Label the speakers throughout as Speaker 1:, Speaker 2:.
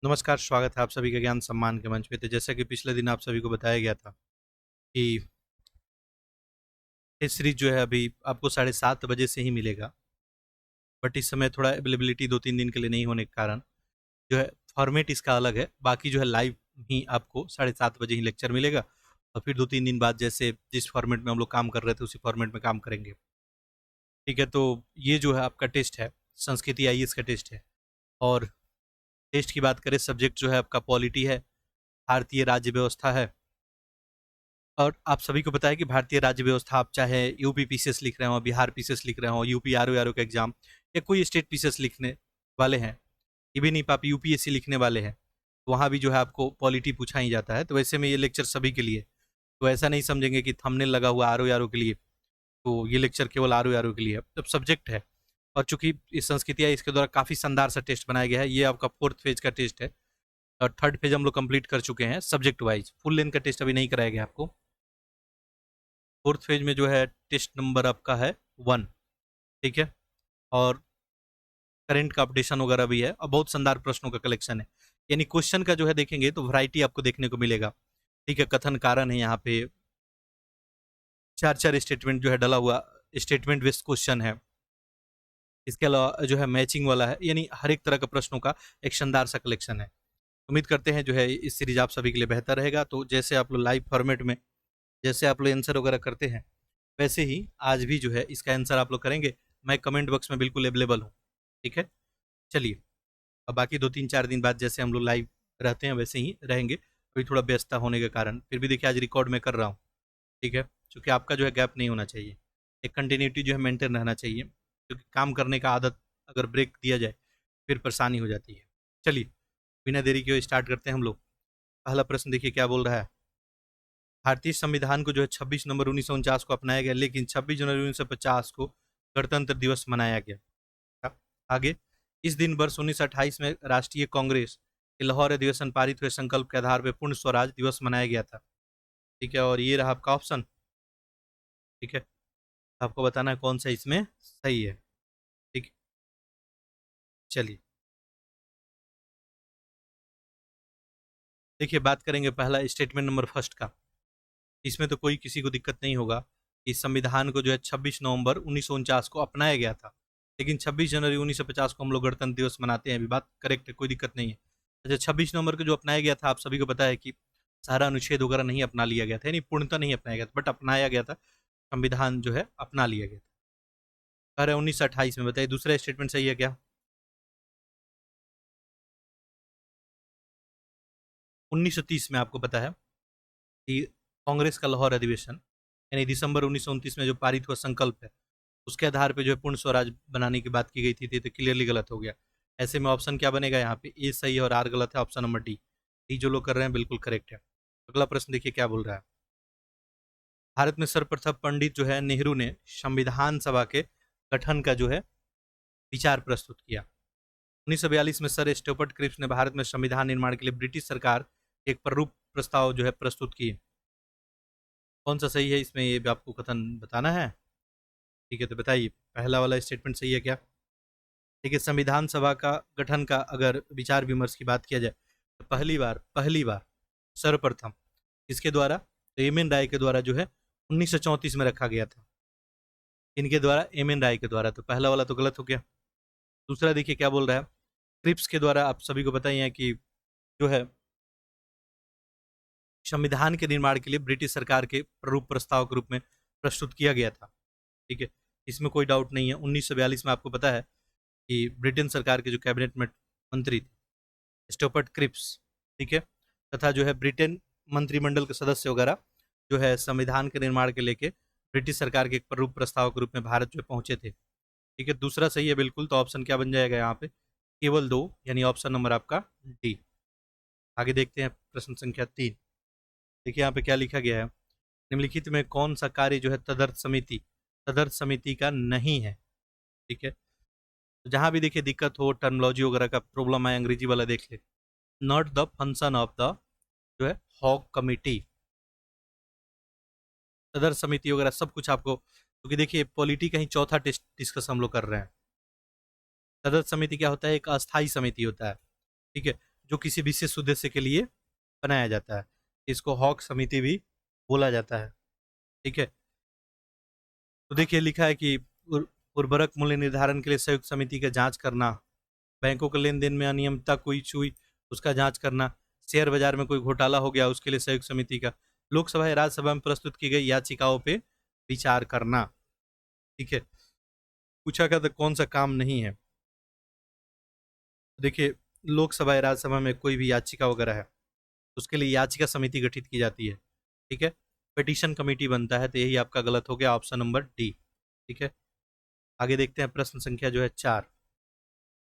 Speaker 1: नमस्कार, स्वागत है आप सभी का ज्ञान सम्मान के मंच पे। तो जैसा कि पिछले दिन आप सभी को बताया गया था कि टेस्ट सीरीज जो है अभी आपको 7:30 बजे से ही मिलेगा। बट इस समय थोड़ा अवेलेबिलिटी 2-3 दिन के लिए नहीं होने के कारण जो है फॉर्मेट इसका अलग है। बाकी जो है लाइव ही आपको 7:30 बजे ही लेक्चर मिलेगा और फिर 2-3 दिन बाद जैसे जिस फॉर्मेट में हम लोग काम कर रहे थे उसी फॉर्मेट में काम करेंगे। ठीक है, तो ये जो है आपका टेस्ट है, संस्कृति आईएएस का टेस्ट है। और टेस्ट की बात करें, सब्जेक्ट जो है आपका पॉलिटी है, भारतीय राज्य व्यवस्था है। और आप सभी को पता है कि भारतीय राज्य व्यवस्था, आप चाहे यूपी पीसीएस लिख रहे हो, बिहार पीसीएस लिख रहे हो, यूपी आरओ का एग्जाम या कोई स्टेट पीसीएस लिखने वाले हैं, इवन if आप यूपीएससी लिखने वाले हैं, तो वहाँ भी जो है आपको पॉलिटी पूछा ही जाता है। तो वैसे में ये लेक्चर सभी के लिए, तो ऐसा नहीं समझेंगे कि थंबनेल लगा हुआ आरओ के लिए, तो ये लेक्चर केवल आरओ के लिए है। तब सब्जेक्ट है। और चूंकि इस संस्कृति है, इसके द्वारा काफ़ी शानदार सा टेस्ट बनाया गया है। ये आपका 4th फेज का टेस्ट है और 3rd फेज हम लोग कंप्लीट कर चुके हैं सब्जेक्ट वाइज। फुल लेंथ का टेस्ट अभी नहीं कराया गया आपको। 4th फेज में जो है टेस्ट नंबर आपका है 1। ठीक है, और करंट का अपडेशन वगैरह भी है और बहुत शानदार प्रश्नों का कलेक्शन है। यानी क्वेश्चन का जो है देखेंगे तो वैरायटी आपको देखने को मिलेगा। ठीक है, कथन कारण है यहाँ पे, चार चार स्टेटमेंट जो है डला हुआ, स्टेटमेंट बेस्ड क्वेश्चन है। इसके अलावा जो है मैचिंग वाला है, यानी हर एक तरह का प्रश्नों का एक शानदार सा कलेक्शन है। उम्मीद करते हैं जो है इस सीरीज आप सभी के लिए बेहतर रहेगा। तो जैसे आप लोग लाइव फॉर्मेट में जैसे आप लोग आंसर वगैरह करते हैं, वैसे ही आज भी जो है इसका आंसर आप लोग करेंगे। मैं कमेंट बॉक्स में बिल्कुल अवेलेबल हूँ। ठीक है, चलिए। अब बाकी 2-3-4 दिन बाद जैसे हम लोग लाइव रहते हैं वैसे ही रहेंगे। अभी थोड़ा व्यस्तता होने के कारण फिर भी देखिए आज रिकॉर्ड में कर रहा हूँ। ठीक है, क्योंकि आपका जो है गैप नहीं होना चाहिए, एक कंटिन्यूटी जो है मेंटेन रहना चाहिए, क्योंकि काम करने का आदत अगर ब्रेक दिया जाए फिर परेशानी हो जाती है। चलिए, बिना देरी के स्टार्ट करते हैं हम लोग। पहला प्रश्न देखिए क्या बोल रहा है। भारतीय संविधान को जो है 26 नवंबर 1949 को अपनाया गया, लेकिन 26 जनवरी 1950 को गणतंत्र दिवस मनाया गया। आगे, इस दिन वर्ष 1928 में राष्ट्रीय कांग्रेस के लाहौर अधिवेशन पारित हुए संकल्प के आधार पर पूर्ण स्वराज दिवस मनाया गया था। ठीक है, और ये रहा आपका ऑप्शन। ठीक है, आपको बताना है कौन सा इसमें सही है। ठीक है, चलिए। देखिए, बात करेंगे पहला स्टेटमेंट नंबर फर्स्ट का। इसमें तो कोई किसी को दिक्कत नहीं होगा। इस संविधान को जो है 26 नवंबर 1949 को अपनाया गया था, लेकिन 26 जनवरी 1950 को हम लोग गणतंत्र दिवस मनाते हैं। अभी बात करेक्ट है, कोई दिक्कत नहीं है। अच्छा, 26 नवंबर को जो अपनाया गया था, आप सभी को पता है कि सारा अनुच्छेद वगैरह नहीं अपना लिया गया था, यानी पूर्णतः नहीं अपनाया गया था, बट अपनाया गया था। संविधान जो है अपना लिया गया था। कह रहे 1928 में। बताइए दूसरा स्टेटमेंट सही है क्या? 1930 में आपको पता है कि कांग्रेस का लाहौर अधिवेशन, यानी दिसंबर 1929 में जो पारित हुआ संकल्प है, उसके आधार पे जो है पूर्ण स्वराज बनाने की बात की गई थी। तो क्लियरली गलत हो गया। ऐसे में ऑप्शन क्या बनेगा यहाँ पे? ए सही है और आर गलत है। ऑप्शन नंबर डी, डी जो लोग कर रहे हैं बिल्कुल करेक्ट है। अगला प्रश्न देखिए क्या बोल रहा है। भारत में सर्वप्रथम पंडित जो है नेहरू ने संविधान सभा के गठन का जो है विचार प्रस्तुत किया। 1942 में सर स्टुअर्ट क्रिप्स ने भारत में संविधान निर्माण के लिए ब्रिटिश सरकार के एक प्रारूप प्रस्ताव जो है प्रस्तुत किए। कौन सा सही है इसमें, ये भी आपको कथन बताना है। ठीक है, तो बताइए पहला वाला स्टेटमेंट सही है क्या? देखिए, संविधान सभा का गठन का अगर विचार विमर्श की बात किया जाए, तो पहली बार सर्वप्रथम इसके द्वारा, तो एम एन राय के द्वारा जो है 1934 में रखा गया था। इनके द्वारा, एम एन राय के द्वारा। तो पहला वाला तो गलत हो गया। दूसरा देखिए क्या बोल रहा है। क्रिप्स के द्वारा आप सभी को बताइए कि जो है संविधान के निर्माण के लिए ब्रिटिश सरकार के प्रारूप प्रस्ताव के रूप में प्रस्तुत किया गया था। ठीक है, इसमें कोई डाउट नहीं है। 1942 में आपको पता है कि ब्रिटेन सरकार के जो कैबिनेट में मंत्री थे, स्टुअर्ट क्रिप्स, ठीक है, तथा जो है ब्रिटेन मंत्रिमंडल के सदस्य वगैरह जो है संविधान के निर्माण के लेके ब्रिटिश सरकार के एक प्रारूप प्रस्ताव के रूप में भारत जो पहुंचे थे। ठीक है, दूसरा सही है बिल्कुल। तो ऑप्शन क्या बन जाएगा यहाँ पे? केवल दो, यानी ऑप्शन नंबर आपका डी। आगे देखते हैं प्रश्न संख्या 3। देखिए यहाँ पे क्या लिखा गया है। निम्नलिखित में कौन सा कार्य जो है तदर्थ समिति का नहीं है? ठीक है, तो जहां भी देखिए दिक्कत हो, टर्मिनोलॉजी वगैरह का प्रॉब्लम आए, अंग्रेजी वाला देख ले। Not the function of the जो है हॉक कमिटी, सदर समिति वगैरह सब कुछ आपको, क्योंकि देखिए पॉलिटी का ही चौथा टेस्ट डिस्कस हम लोग कर रहे हैं। सदर समिति क्या होता है? एक अस्थाई समिति होता है। ठीक है, जो किसी विशेष उद्देश्य के लिए बनाया जाता है। इसको हॉक समिति भी बोला जाता है। ठीक है, तो देखिए लिखा है कि उर्वरक मूल्य निर्धारण के लिए संयुक्त समिति का जांच करना, बैंकों के लेन देन में अनियमितता कोई हुई उसका जांच करना, शेयर बाजार में कोई घोटाला हो गया उसके लिए संयुक्त समिति का, लोकसभा या राज्यसभा में प्रस्तुत की गई याचिकाओं पे विचार करना। ठीक है, पूछा गया था कौन सा काम नहीं है। देखिए लोकसभा या राज्यसभा में कोई भी याचिका वगैरह है उसके लिए याचिका समिति गठित की जाती है। ठीक है, पिटीशन कमेटी बनता है, तो यही आपका गलत हो गया, ऑप्शन नंबर डी। ठीक है, आगे देखते हैं प्रश्न संख्या जो है 4।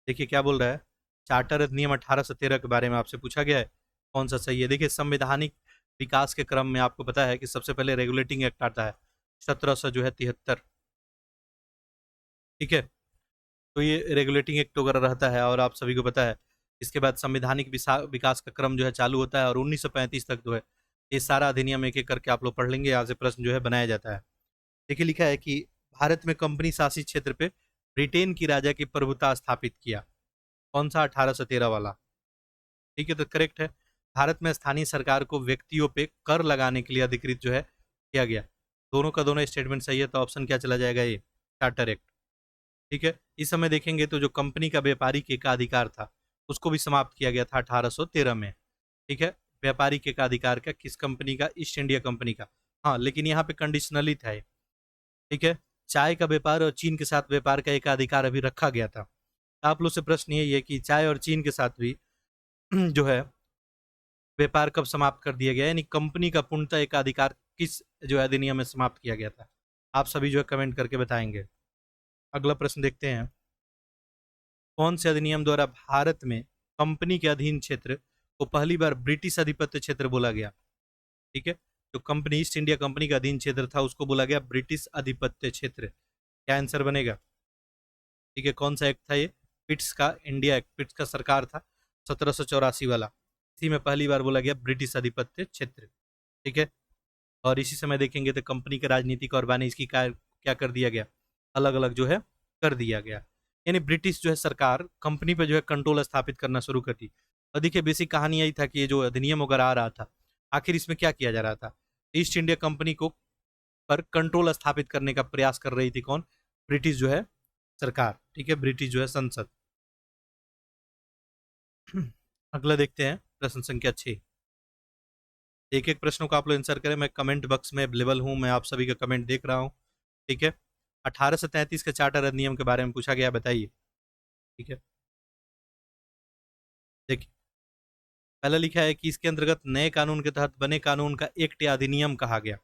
Speaker 1: देखिए क्या बोल रहा है, चार्टर अधिनियम 1813 के बारे में आपसे पूछा गया है, कौन सा सही है। देखिए संवैधानिक विकास के क्रम में आपको पता है कि सबसे पहले रेगुलेटिंग एक्ट आता है 1773। ठीक है, तो ये रेगुलेटिंग एक्ट वगैरह रहता है और आप सभी को पता है। इसके बाद संवैधानिक विकास का क्रम जो है चालू होता है और 1935 तक जो है ये सारा अधिनियम एक एक करके आप लोग पढ़ लेंगे, यहाँ से प्रश्न जो है बनाया जाता है। देखिए लिखा है कि भारत में कंपनी शासित क्षेत्र पे ब्रिटेन की राजा की प्रभुता स्थापित किया, कौन सा, 1813 वाला। ठीक है, तो करेक्ट है। भारत में स्थानीय सरकार को व्यक्तियों पे कर लगाने के लिए अधिकृत जो है किया गया, दोनों का दोनों स्टेटमेंट सही है, तो ऑप्शन क्या चला जाएगा, ये चार्टर एक्ट। ठीक है, इस समय देखेंगे तो जो कंपनी का व्यापारिक एकाधिकार था उसको भी समाप्त किया गया था 1813 में। ठीक है, व्यापारिक एकाधिकार का किस कंपनी का, ईस्ट इंडिया कंपनी का। हाँ, लेकिन यहाँ पे कंडीशनली था ये। ठीक है, चाय का व्यापार और चीन के साथ व्यापार का एकाधिकार अभी रखा गया था। आप लोग से प्रश्न यही है कि चाय और चीन के साथ भी जो है व्यापार कब समाप्त कर दिया गया, यानी कंपनी का पूर्णतः एकाधिकार किस जो है अधिनियम में समाप्त किया गया था। आप सभी जो है कमेंट करके बताएंगे। अगला प्रश्न देखते हैं, कौन से अधिनियम द्वारा भारत में कंपनी के अधीन क्षेत्र को पहली बार ब्रिटिश अधिपत्य क्षेत्र बोला गया। ठीक है, तो कंपनी ईस्ट इंडिया कंपनी का अधीन क्षेत्र था उसको बोला गया ब्रिटिश अधिपत्य क्षेत्र। क्या आंसर बनेगा। ठीक है, कौन सा एक्ट था ये, पिट्स का इंडिया एक्ट, पिट्स का सरकार था 1784 वाला, इसी में पहली बार बोला गया ब्रिटिश अधिपत्य क्षेत्र। ठीक है, और इसी समय देखेंगे तो कंपनी के राजनीतिक और वाणिज्य की क्या कर दिया गया, अलग अलग जो है कर दिया गया, यानी ब्रिटिश जो है सरकार कंपनी पे जो है कंट्रोल स्थापित करना शुरू कर दी। और देखिए बेसिक कहानी यही था कि ये जो अधिनियम वगैरह आ रहा था आखिर इसमें क्या किया जा रहा था, ईस्ट इंडिया कंपनी को पर कंट्रोल स्थापित करने का प्रयास कर रही थी कौन, ब्रिटिश जो है सरकार। ठीक है, ब्रिटिश जो है संसद। अगला देखते हैं प्रश्न संख्या 6। एक एक प्रश्नों का आप लोग आंसर करें, मैं कमेंट बॉक्स में अवेलेबल हूं, मैं आप सभी का कमेंट देख रहा हूं। ठीक है, 1833 के चार्टर अधिनियम के बारे में पूछा गया, बताइए। ठीक है, देखिए पहला लिखा है कि इसके अंतर्गत नए कानून के तहत बने कानून का एक्ट या अधिनियम कहा गया,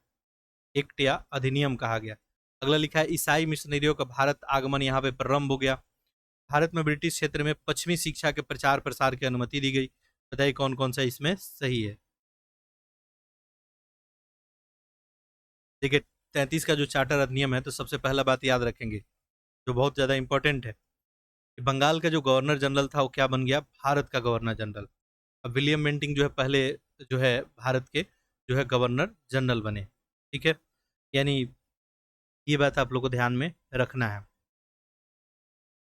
Speaker 1: एक्ट या अधिनियम कहा गया। अगला लिखा है ईसाई मिशनरियों का भारत आगमन यहाँ पे प्रारंभ हो गया। भारत में ब्रिटिश क्षेत्र में पश्चिमी शिक्षा के प्रचार प्रसार की अनुमति दी गई। बताइए कौन कौन सा इसमें सही है। देखिए 33 का जो चार्टर अधिनियम है, तो सबसे पहला बात याद रखेंगे जो बहुत ज्यादा इंपॉर्टेंट है कि बंगाल का जो गवर्नर जनरल था वो क्या बन गया, भारत का गवर्नर जनरल। अब विलियम बेंटिंग जो है पहले जो है भारत के जो है गवर्नर जनरल बने। ठीक है, यानी ये बात आप लोग को ध्यान में रखना है।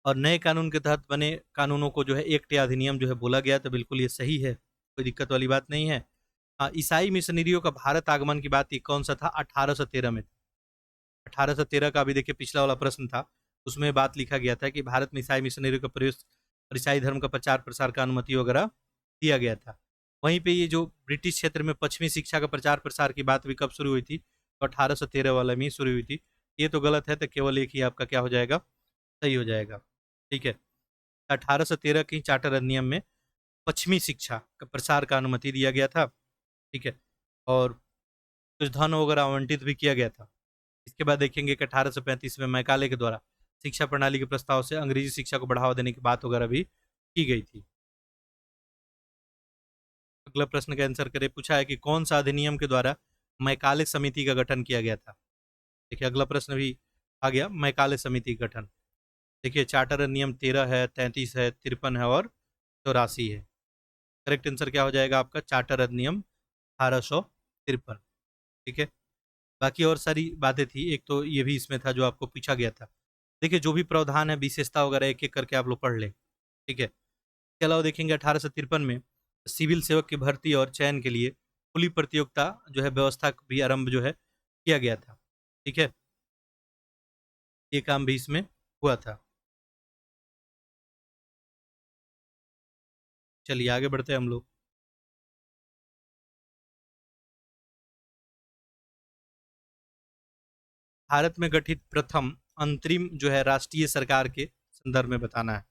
Speaker 1: और नए कानून के तहत बने कानूनों को जो है एक्ट या अधिनियम जो है बोला गया, तो बिल्कुल ये सही है, कोई दिक्कत वाली बात नहीं है। हाँ, ईसाई मिशनरियों का भारत आगमन की बात ये कौन सा था, 1813 में। 1813 का अभी देखिए पिछला वाला प्रश्न था, उसमें बात लिखा गया था कि भारत में ईसाई मिशनरियों का प्रयोग और ईसाई धर्म का प्रचार प्रसार का अनुमति वगैरह दिया गया था। वहीं पे ये जो ब्रिटिश क्षेत्र में पश्चिमी शिक्षा का प्रचार प्रसार की बात भी कब शुरू हुई थी, तो 1813 वाला में ही शुरू हुई थी। ये तो गलत है, तो केवल एक ही आपका क्या हो जाएगा, सही हो जाएगा। ठीक है, 1813 की चार्टर अधिनियम में पश्चिमी शिक्षा का प्रसार का अनुमति दिया गया था। ठीक है, और कुछ धन वगैरह आवंटित भी किया गया था। इसके बाद देखेंगे कि 1835 में मैकाले के द्वारा शिक्षा प्रणाली के प्रस्ताव से अंग्रेजी शिक्षा को बढ़ावा देने की बात वगैरह भी की गई थी। अगला प्रश्न का आंसर करें, पूछा है कि कौन सा अधिनियम के द्वारा मैकाले समिति का गठन किया गया था। देखिए अगला प्रश्न भी आ गया, मैकाले समिति का गठन। देखिए चार्टर नियम 13 है, 33 है, 53 है और 84 है। करेक्ट आंसर क्या हो जाएगा आपका, चार्टर अधिनियम 1853। ठीक है, बाकी और सारी बातें थी, एक तो ये भी इसमें था जो आपको पूछा गया था। देखिए जो भी प्रावधान है विशेषता वगैरह एक एक करके आप लोग पढ़ लें। ठीक है, इसके अलावा देखेंगे 1853 में सिविल सेवक की भर्ती और चयन के लिए खुली प्रतियोगिता जो है व्यवस्था भी आरंभ जो है किया गया था। ठीक है, ये काम भी इसमें हुआ था। चलिए आगे बढ़ते हैं हम लोग। भारत में गठित प्रथम अंतरिम जो है राष्ट्रीय सरकार के संदर्भ में बताना है।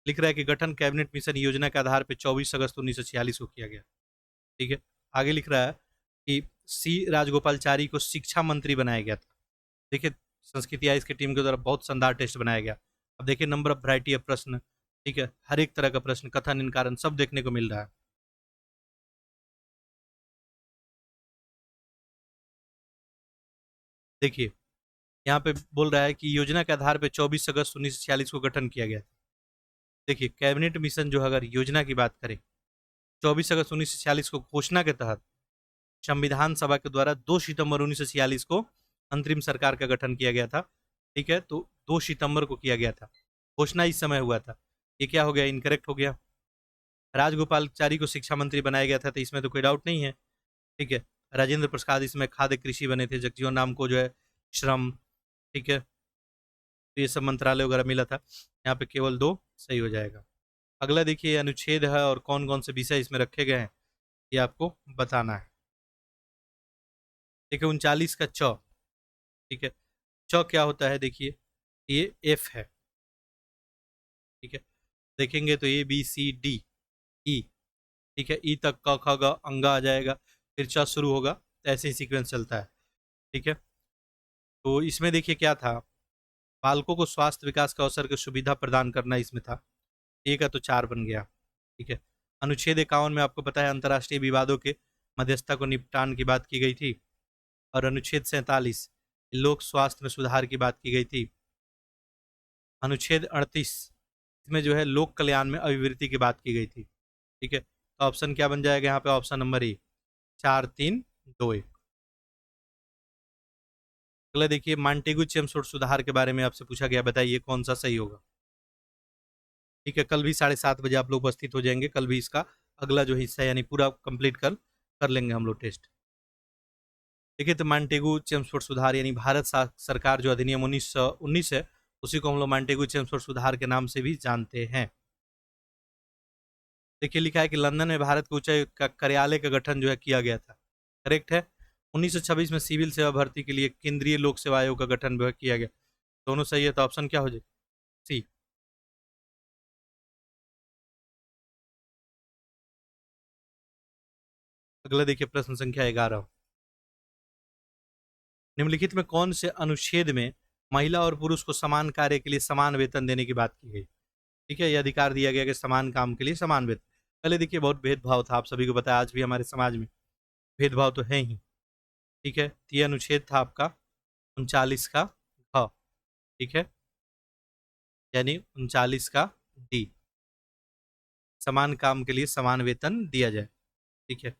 Speaker 1: लिख रहा है कि गठन कैबिनेट मिशन योजना के आधार पर 24 अगस्त 1946 को किया गया। ठीक है, आगे लिख रहा है कि सी राजगोपालचारी को शिक्षा मंत्री बनाया गया था। देखिए, संस्कृति आइस की टीम के द्वारा बहुत शानदार टेस्ट बनाया गया। अब देखिए नंबर ऑफ वैरायटी ऑफ प्रश्न, ठीक है, हर एक तरह का प्रश्न, कथन इन कारण सब देखने को मिल रहा है। देखिए, यहाँ पे बोल रहा है कि योजना के आधार पर 24 अगस्त 1946 को गठन किया गया था। देखिए, कैबिनेट मिशन जो अगर योजना की बात करें, 24 अगस्त 1946 को घोषणा के तहत संविधान सभा के द्वारा 2 सितंबर 1946 को अंतरिम सरकार का गठन किया गया था। ठीक है, तो 2 सितंबर को किया गया था, घोषणा इस समय हुआ था। ये क्या हो गया, इनकरेक्ट हो गया। राजगोपालचारी को शिक्षा मंत्री बनाया गया था, तो इसमें तो कोई डाउट नहीं है। ठीक है, राजेंद्र प्रसाद इसमें खाद्य कृषि बने थे, जगजीवन राम को जो है श्रम। ठीक है, तो ये सब मंत्रालय वगैरह मिला था। यहाँ पे केवल दो सही हो जाएगा। अगला देखिए, अनुच्छेद है और कौन कौन से विषय इसमें रखे गए हैं ये आपको बताना है। देखिए 39 का च। ठीक है, च क्या होता है, देखिए ये एफ है। ठीक है, देखेंगे तो ABCDE। ठीक है, ई तक क ख ग अंगा आ जाएगा, फिर च शुरू होगा, तो ऐसे ही सीक्वेंस चलता है। ठीक है, तो इसमें देखिए क्या था, बालकों को स्वास्थ्य विकास का अवसर की सुविधा प्रदान करना इसमें था। ए का तो 4 बन गया। ठीक है, अनुच्छेद 51 में आपको पता है अंतर्राष्ट्रीय विवादों के मध्यस्थता को निपटान की बात की गई थी। और अनुच्छेद 47 लोक स्वास्थ्य में सुधार की बात की गई थी। अनुच्छेद 38 इसमें जो है लोक कल्याण में अभिवृद्धि की बात की गई थी। ठीक है, तो ऑप्शन क्या बन जाएगा यहाँ पे, ऑप्शन नंबर ए, 4, 3, 2, 1। अगला देखिए, मांटेगू चेम्सफोर्ड सुधार के बारे में आपसे पूछा गया, बताइए कौन सा सही होगा। ठीक है, कल भी 7:30 बजे आप लोग उपस्थित हो जाएंगे, कल भी इसका अगला जो हिस्सा यानी पूरा कंप्लीट कर लेंगे हम लोग टेस्ट। देखिए, तो मांटेगू चेम्सफोर्ड सुधार यानी भारत सरकार जो अधिनियम 1919 है, उसी को हम लोग मांटेगू चेम्सफोर्ड सुधार के नाम से भी जानते हैं। देखिए, लिखा है कि लंदन में भारत के उच्चायुक्त का कार्यालय का गठन जो है किया गया था। करेक्ट है। 1926 में सिविल सेवा भर्ती के लिए केंद्रीय लोक सेवा आयोग का गठन जो है किया गया। दोनों सही है, तो ऑप्शन क्या हो जाए, सी। अगला देखिए, प्रश्न संख्या 11। निम्नलिखित में कौन से अनुच्छेद में महिला और पुरुष को समान कार्य के लिए समान वेतन देने की बात की गई। ठीक है, यह अधिकार दिया गया कि समान काम के लिए समान वेतन। पहले देखिए बहुत भेदभाव था, आप सभी को पता है, आज भी हमारे समाज में भेदभाव तो है ही। ठीक है, तो ये अनुच्छेद था आपका 39 का ख। ठीक है, यानी 39 का D, समान काम के लिए समान वेतन दिया जाए। ठीक है,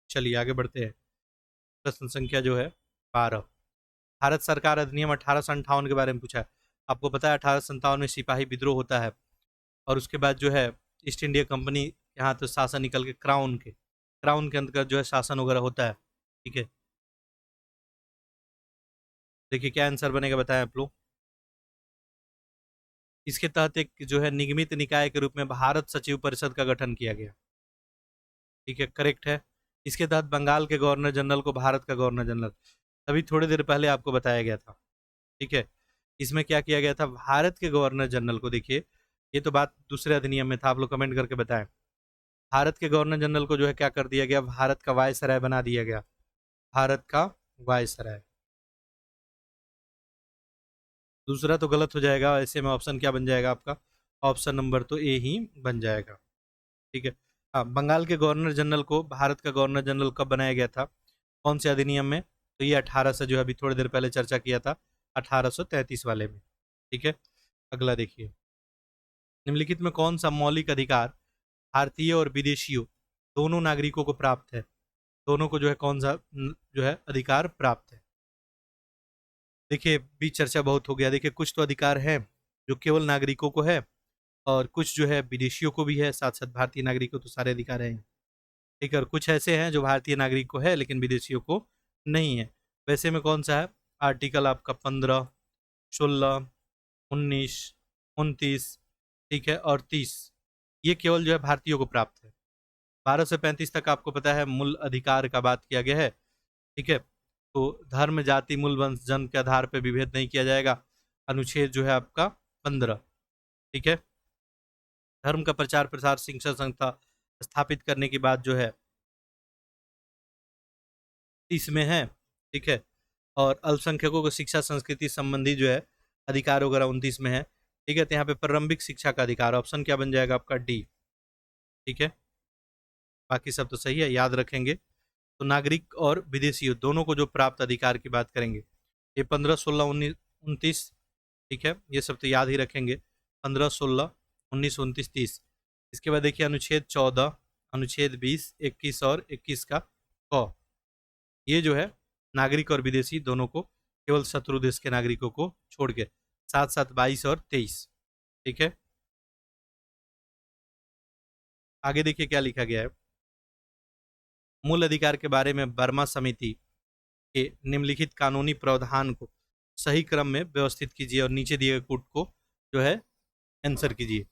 Speaker 1: चलिए आगे बढ़ते हैं। प्रश्न संख्या जो है 12। भारत सरकार अधिनियम 1858 के बारे में पूछा है। आपको पता है 1857 में सिपाही विद्रोह होता है, और उसके बाद जो है ईस्ट इंडिया कंपनी यहाँ तो शासन निकल के क्राउन के अंतर्गत जो है शासन वगैरह होता है। ठीक है, देखिए क्या आंसर बनेगा, बताएं आप लोग। इसके तहत एक जो है निगमित निकाय के रूप में भारत सचिव परिषद का गठन किया गया। ठीक है, करेक्ट है। इसके तहत बंगाल के गवर्नर जनरल को भारत का गवर्नर जनरल, अभी थोड़ी देर पहले आपको बताया गया था। ठीक है, इसमें क्या किया गया था, भारत के गवर्नर जनरल को, देखिए ये तो बात दूसरे अधिनियम में था, आप लोग कमेंट करके बताएं। भारत के गवर्नर जनरल को जो है क्या कर दिया गया, भारत का वायसराय बना दिया गया, भारत का वायसराय। दूसरा तो गलत हो जाएगा, ऐसे में ऑप्शन क्या बन जाएगा आपका, ऑप्शन नंबर तो ए ही बन जाएगा। ठीक है, हाँ, बंगाल के गवर्नर जनरल को भारत का गवर्नर जनरल कब बनाया गया था, कौन से अधिनियम में, तो ये 18 से जो है अभी थोड़ी देर पहले चर्चा किया था, 1833 वाले में। ठीक है, अगला देखिए, निम्नलिखित में कौन सा मौलिक अधिकार भारतीय और विदेशियों दोनों नागरिकों को प्राप्त है, दोनों को जो है कौन सा जो है अधिकार प्राप्त है। देखिए भी चर्चा बहुत हो गया, देखिए कुछ तो अधिकार है जो केवल नागरिकों को है, और कुछ जो है विदेशियों को भी है, साथ साथ भारतीय नागरिकों को तो सारे अधिकार हैं। ठीक है, और कुछ ऐसे हैं जो भारतीय नागरिक को है लेकिन विदेशियों को नहीं है। वैसे में कौन सा है? आर्टिकल आपका 15, 16, 19, 29, ठीक है, और 30, ये केवल जो है भारतीयों को प्राप्त है। 12 से 35 तक आपको पता है मूल अधिकार का बात किया गया है। ठीक है, तो धर्म, जाति, मूल, वंश, जन्म के आधार पर विभेद नहीं किया जाएगा। अनुच्छेद जो है आपका 15। ठीक है, धर्म का प्रचार प्रसार शिक्षण संस्था स्थापित करने की बात जो है इसमें है। ठीक है, और अल्पसंख्यकों को शिक्षा संस्कृति संबंधी जो है अधिकार वगैरह 29 में है। ठीक है, तो यहाँ पे प्रारंभिक शिक्षा का अधिकार, ऑप्शन क्या बन जाएगा आपका? डी। ठीक है, बाकी सब तो सही है, याद रखेंगे। तो नागरिक और विदेशी दोनों को जो प्राप्त अधिकार की बात करेंगे, ये 15, 16, 19, 29। ठीक है, ये सब तो याद ही रखेंगे, 15, 16, 19, 29, 30। इसके बाद देखिए अनुच्छेद 14, अनुच्छेद 20, 21 और 21 का क, ये जो है नागरिक और विदेशी दोनों को, केवल शत्रु देश के नागरिकों को छोड़ के, साथ साथ 22 और 23। ठीक है, आगे देखिए क्या लिखा गया है। मूल अधिकार के बारे में बर्मा समिति के निम्नलिखित कानूनी प्रावधान को सही क्रम में व्यवस्थित कीजिए और नीचे दिए गए कोड को जो है आंसर कीजिए।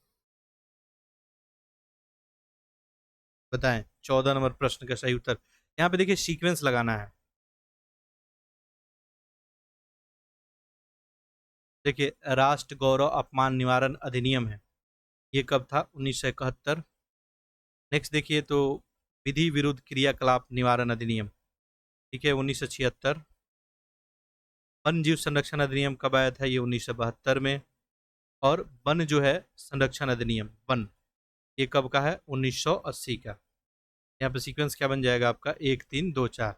Speaker 1: बताएं 14 नंबर प्रश्न का सही उत्तर। यहाँ पे देखिए सीक्वेंस लगाना है। देखिए राष्ट्र गौरव अपमान निवारण अधिनियम है, ये कब था? 1971। नेक्स्ट देखिए तो विधि विरुद्ध क्रियाकलाप निवारण अधिनियम, ठीक है, 1976। वन जीव संरक्षण अधिनियम कब आया था? ये 1972 में। और वन जो है संरक्षण अधिनियम, वन, ये कब का है? 1980 का। यहाँ पे सीक्वेंस क्या बन जाएगा आपका? 1, 3, 2, 4।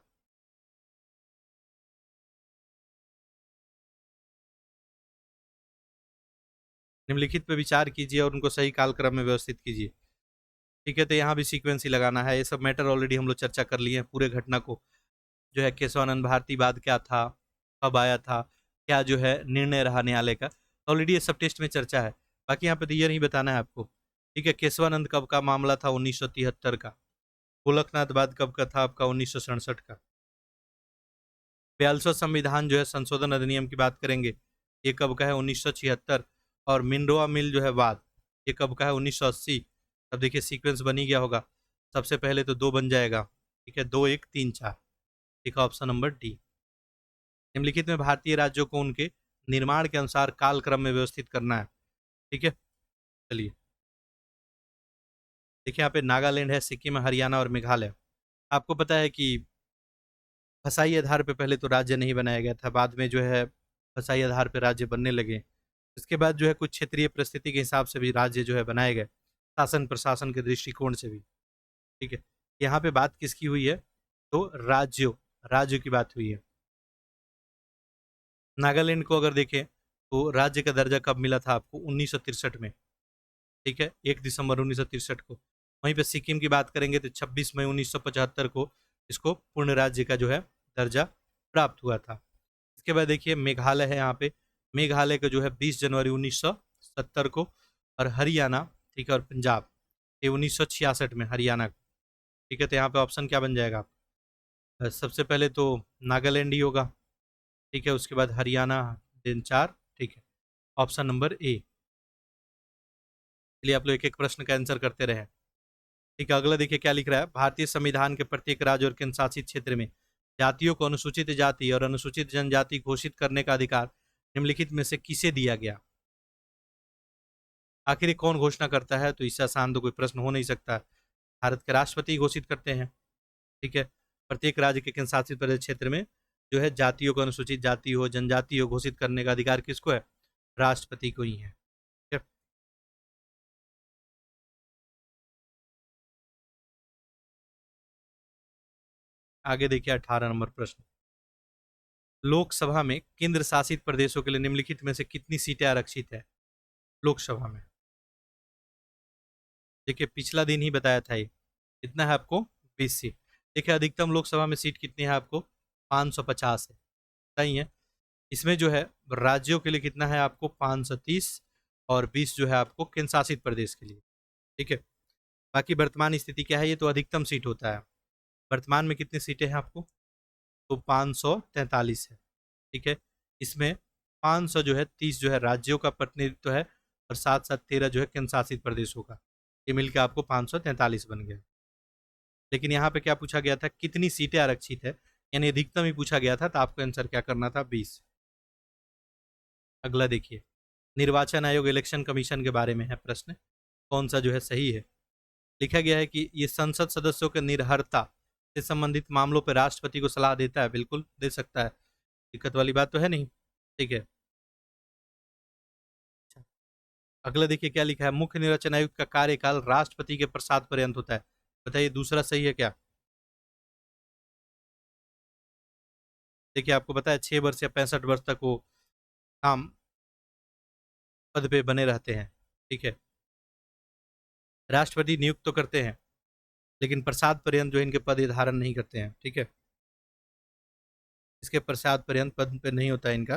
Speaker 1: निम्नलिखित पे विचार कीजिए और उनको सही कालक्रम में व्यवस्थित कीजिए। ठीक है, तो यहाँ भी सीक्वेंस ही लगाना है। ये सब मैटर ऑलरेडी हम लोग चर्चा कर लिए हैं, पूरे घटना को जो है केशवानंद भारती बाद क्या था, कब आया था, क्या जो है निर्णय रहा न्यायालय का, ऑलरेडी ये सब टेस्ट में चर्चा है। बाकी यहाँ पे तो ये नहीं बताना है आपको। ठीक है, केशवानंद कब का मामला था? 1973 का। गोलकनाथ बाद कब का था आपका? 1967 का। 42वां संविधान जो है संशोधन अधिनियम की बात करेंगे, ये कब का है? 1976। और मिनरोआ मिल जो है वाद, ये कब का है? 1980। अब देखिए सीक्वेंस बन ही गया होगा, सबसे पहले तो दो बन जाएगा। ठीक है, 2, 1, 3, 4। ठीक है, ऑप्शन नंबर डी। निम्नलिखित में भारतीय राज्यों को उनके निर्माण के अनुसार कालक्रम में व्यवस्थित करना है। ठीक है, चलिए देखिए यहाँ पे नागालैंड है, सिक्किम, हरियाणा और मेघालय। आपको पता है कि फसाई आधार पे पहले तो राज्य नहीं बनाया गया था, बाद में जो है फसाई आधार पे राज्य बनने लगे। इसके बाद जो है कुछ क्षेत्रीय परिस्थिति के हिसाब से भी राज्य जो है बनाए गए, शासन प्रशासन के दृष्टिकोण से भी। ठीक है, यहाँ पे बात किसकी हुई है? तो राज्यों, राज्यों की बात हुई है। नागालैंड को अगर देखें तो राज्य का दर्जा कब मिला था आपको? 1963 में। ठीक है, 1 दिसंबर 1963 को। वहीं पे सिक्किम की बात करेंगे तो 26 मई 1975 को इसको पूर्ण राज्य का जो है दर्जा प्राप्त हुआ था। इसके बाद देखिए मेघालय है, यहाँ पे मेघालय का जो है 20 जनवरी 1970 को। और हरियाणा, ठीक है, और पंजाब ये 1966 में, हरियाणा। ठीक है, तो यहाँ पे ऑप्शन क्या बन जाएगा? सबसे पहले तो नागालैंड ही होगा। ठीक है, उसके बाद हरियाणा, दिन 4। ठीक है, ऑप्शन नंबर ए। चलिए आप लोग एक एक प्रश्न का आंसर करते रहे। ठीक है, अगला देखिए क्या लिख रहा है। भारतीय संविधान के प्रत्येक राज्य और केंद्र शासित क्षेत्र में जातियों को अनुसूचित जाति और अनुसूचित जनजाति घोषित करने का अधिकार निम्नलिखित में से किसे दिया गया? आखिर ये कौन घोषणा करता है? तो इससे आसान तो कोई प्रश्न हो नहीं सकता। भारत के राष्ट्रपति घोषित करते हैं। ठीक है, प्रत्येक राज्य के केंद्र शासित प्रदेश क्षेत्र में जो है जातियों को, अनुसूचित जाति हो, जनजाति हो, घोषित करने का अधिकार किसको है? राष्ट्रपति को ही है। ठीक है? आगे देखिए 18 नंबर प्रश्न। लोकसभा में केंद्र शासित प्रदेशों के लिए निम्नलिखित में से कितनी सीटें आरक्षित है लोकसभा में? देखिए पिछला दिन ही बताया था ये, कितना है आपको? 20 सीट। देखिए अधिकतम लोकसभा में सीट कितनी है आपको? 550 है। सही है। इसमें जो है राज्यों के लिए कितना है आपको? 530। और 20 जो है आपको केंद्र शासित प्रदेश के लिए। ठीक है, बाकी वर्तमान स्थिति क्या है, ये तो अधिकतम सीट होता है। वर्तमान में कितनी सीटें हैं आपको, तो 543 है। ठीक है, इसमें 500 जो है 30 जो है राज्यों का प्रतिनिधित्व है और साथ साथ 13 जो है केंद्र शासित प्रदेशों का। ये मिलकर आपको 543 बन गया। लेकिन यहाँ पे क्या पूछा गया था, कितनी सीटें आरक्षित है, यानी अधिकतम ही पूछा गया था, तो आपको आंसर क्या करना था, 20। अगला देखिए, निर्वाचन आयोग इलेक्शन कमीशन के बारे में है प्रश्न, कौन सा जो है सही है। लिखा गया है कि ये संसद सदस्यों के निर्हरता से संबंधित मामलों पर राष्ट्रपति को सलाह देता है। बिल्कुल दे सकता है, दिक्कत वाली बात तो है नहीं। ठीक है, अगला देखिए क्या लिखा है, मुख्य निर्वाचन आयुक्त का कार्यकाल राष्ट्रपति के प्रसाद पर्यंत होता है। बताइए दूसरा सही है क्या। देखिए आपको पता है 6 वर्ष या 65 वर्ष तक वो काम पद पे बने रहते हैं। ठीक है, राष्ट्रपति नियुक्त तो करते हैं लेकिन प्रसाद पर्यंत जो इनके पद धारण नहीं करते हैं। ठीक है, इसके प्रसाद पर्यंत पद पे नहीं होता है इनका,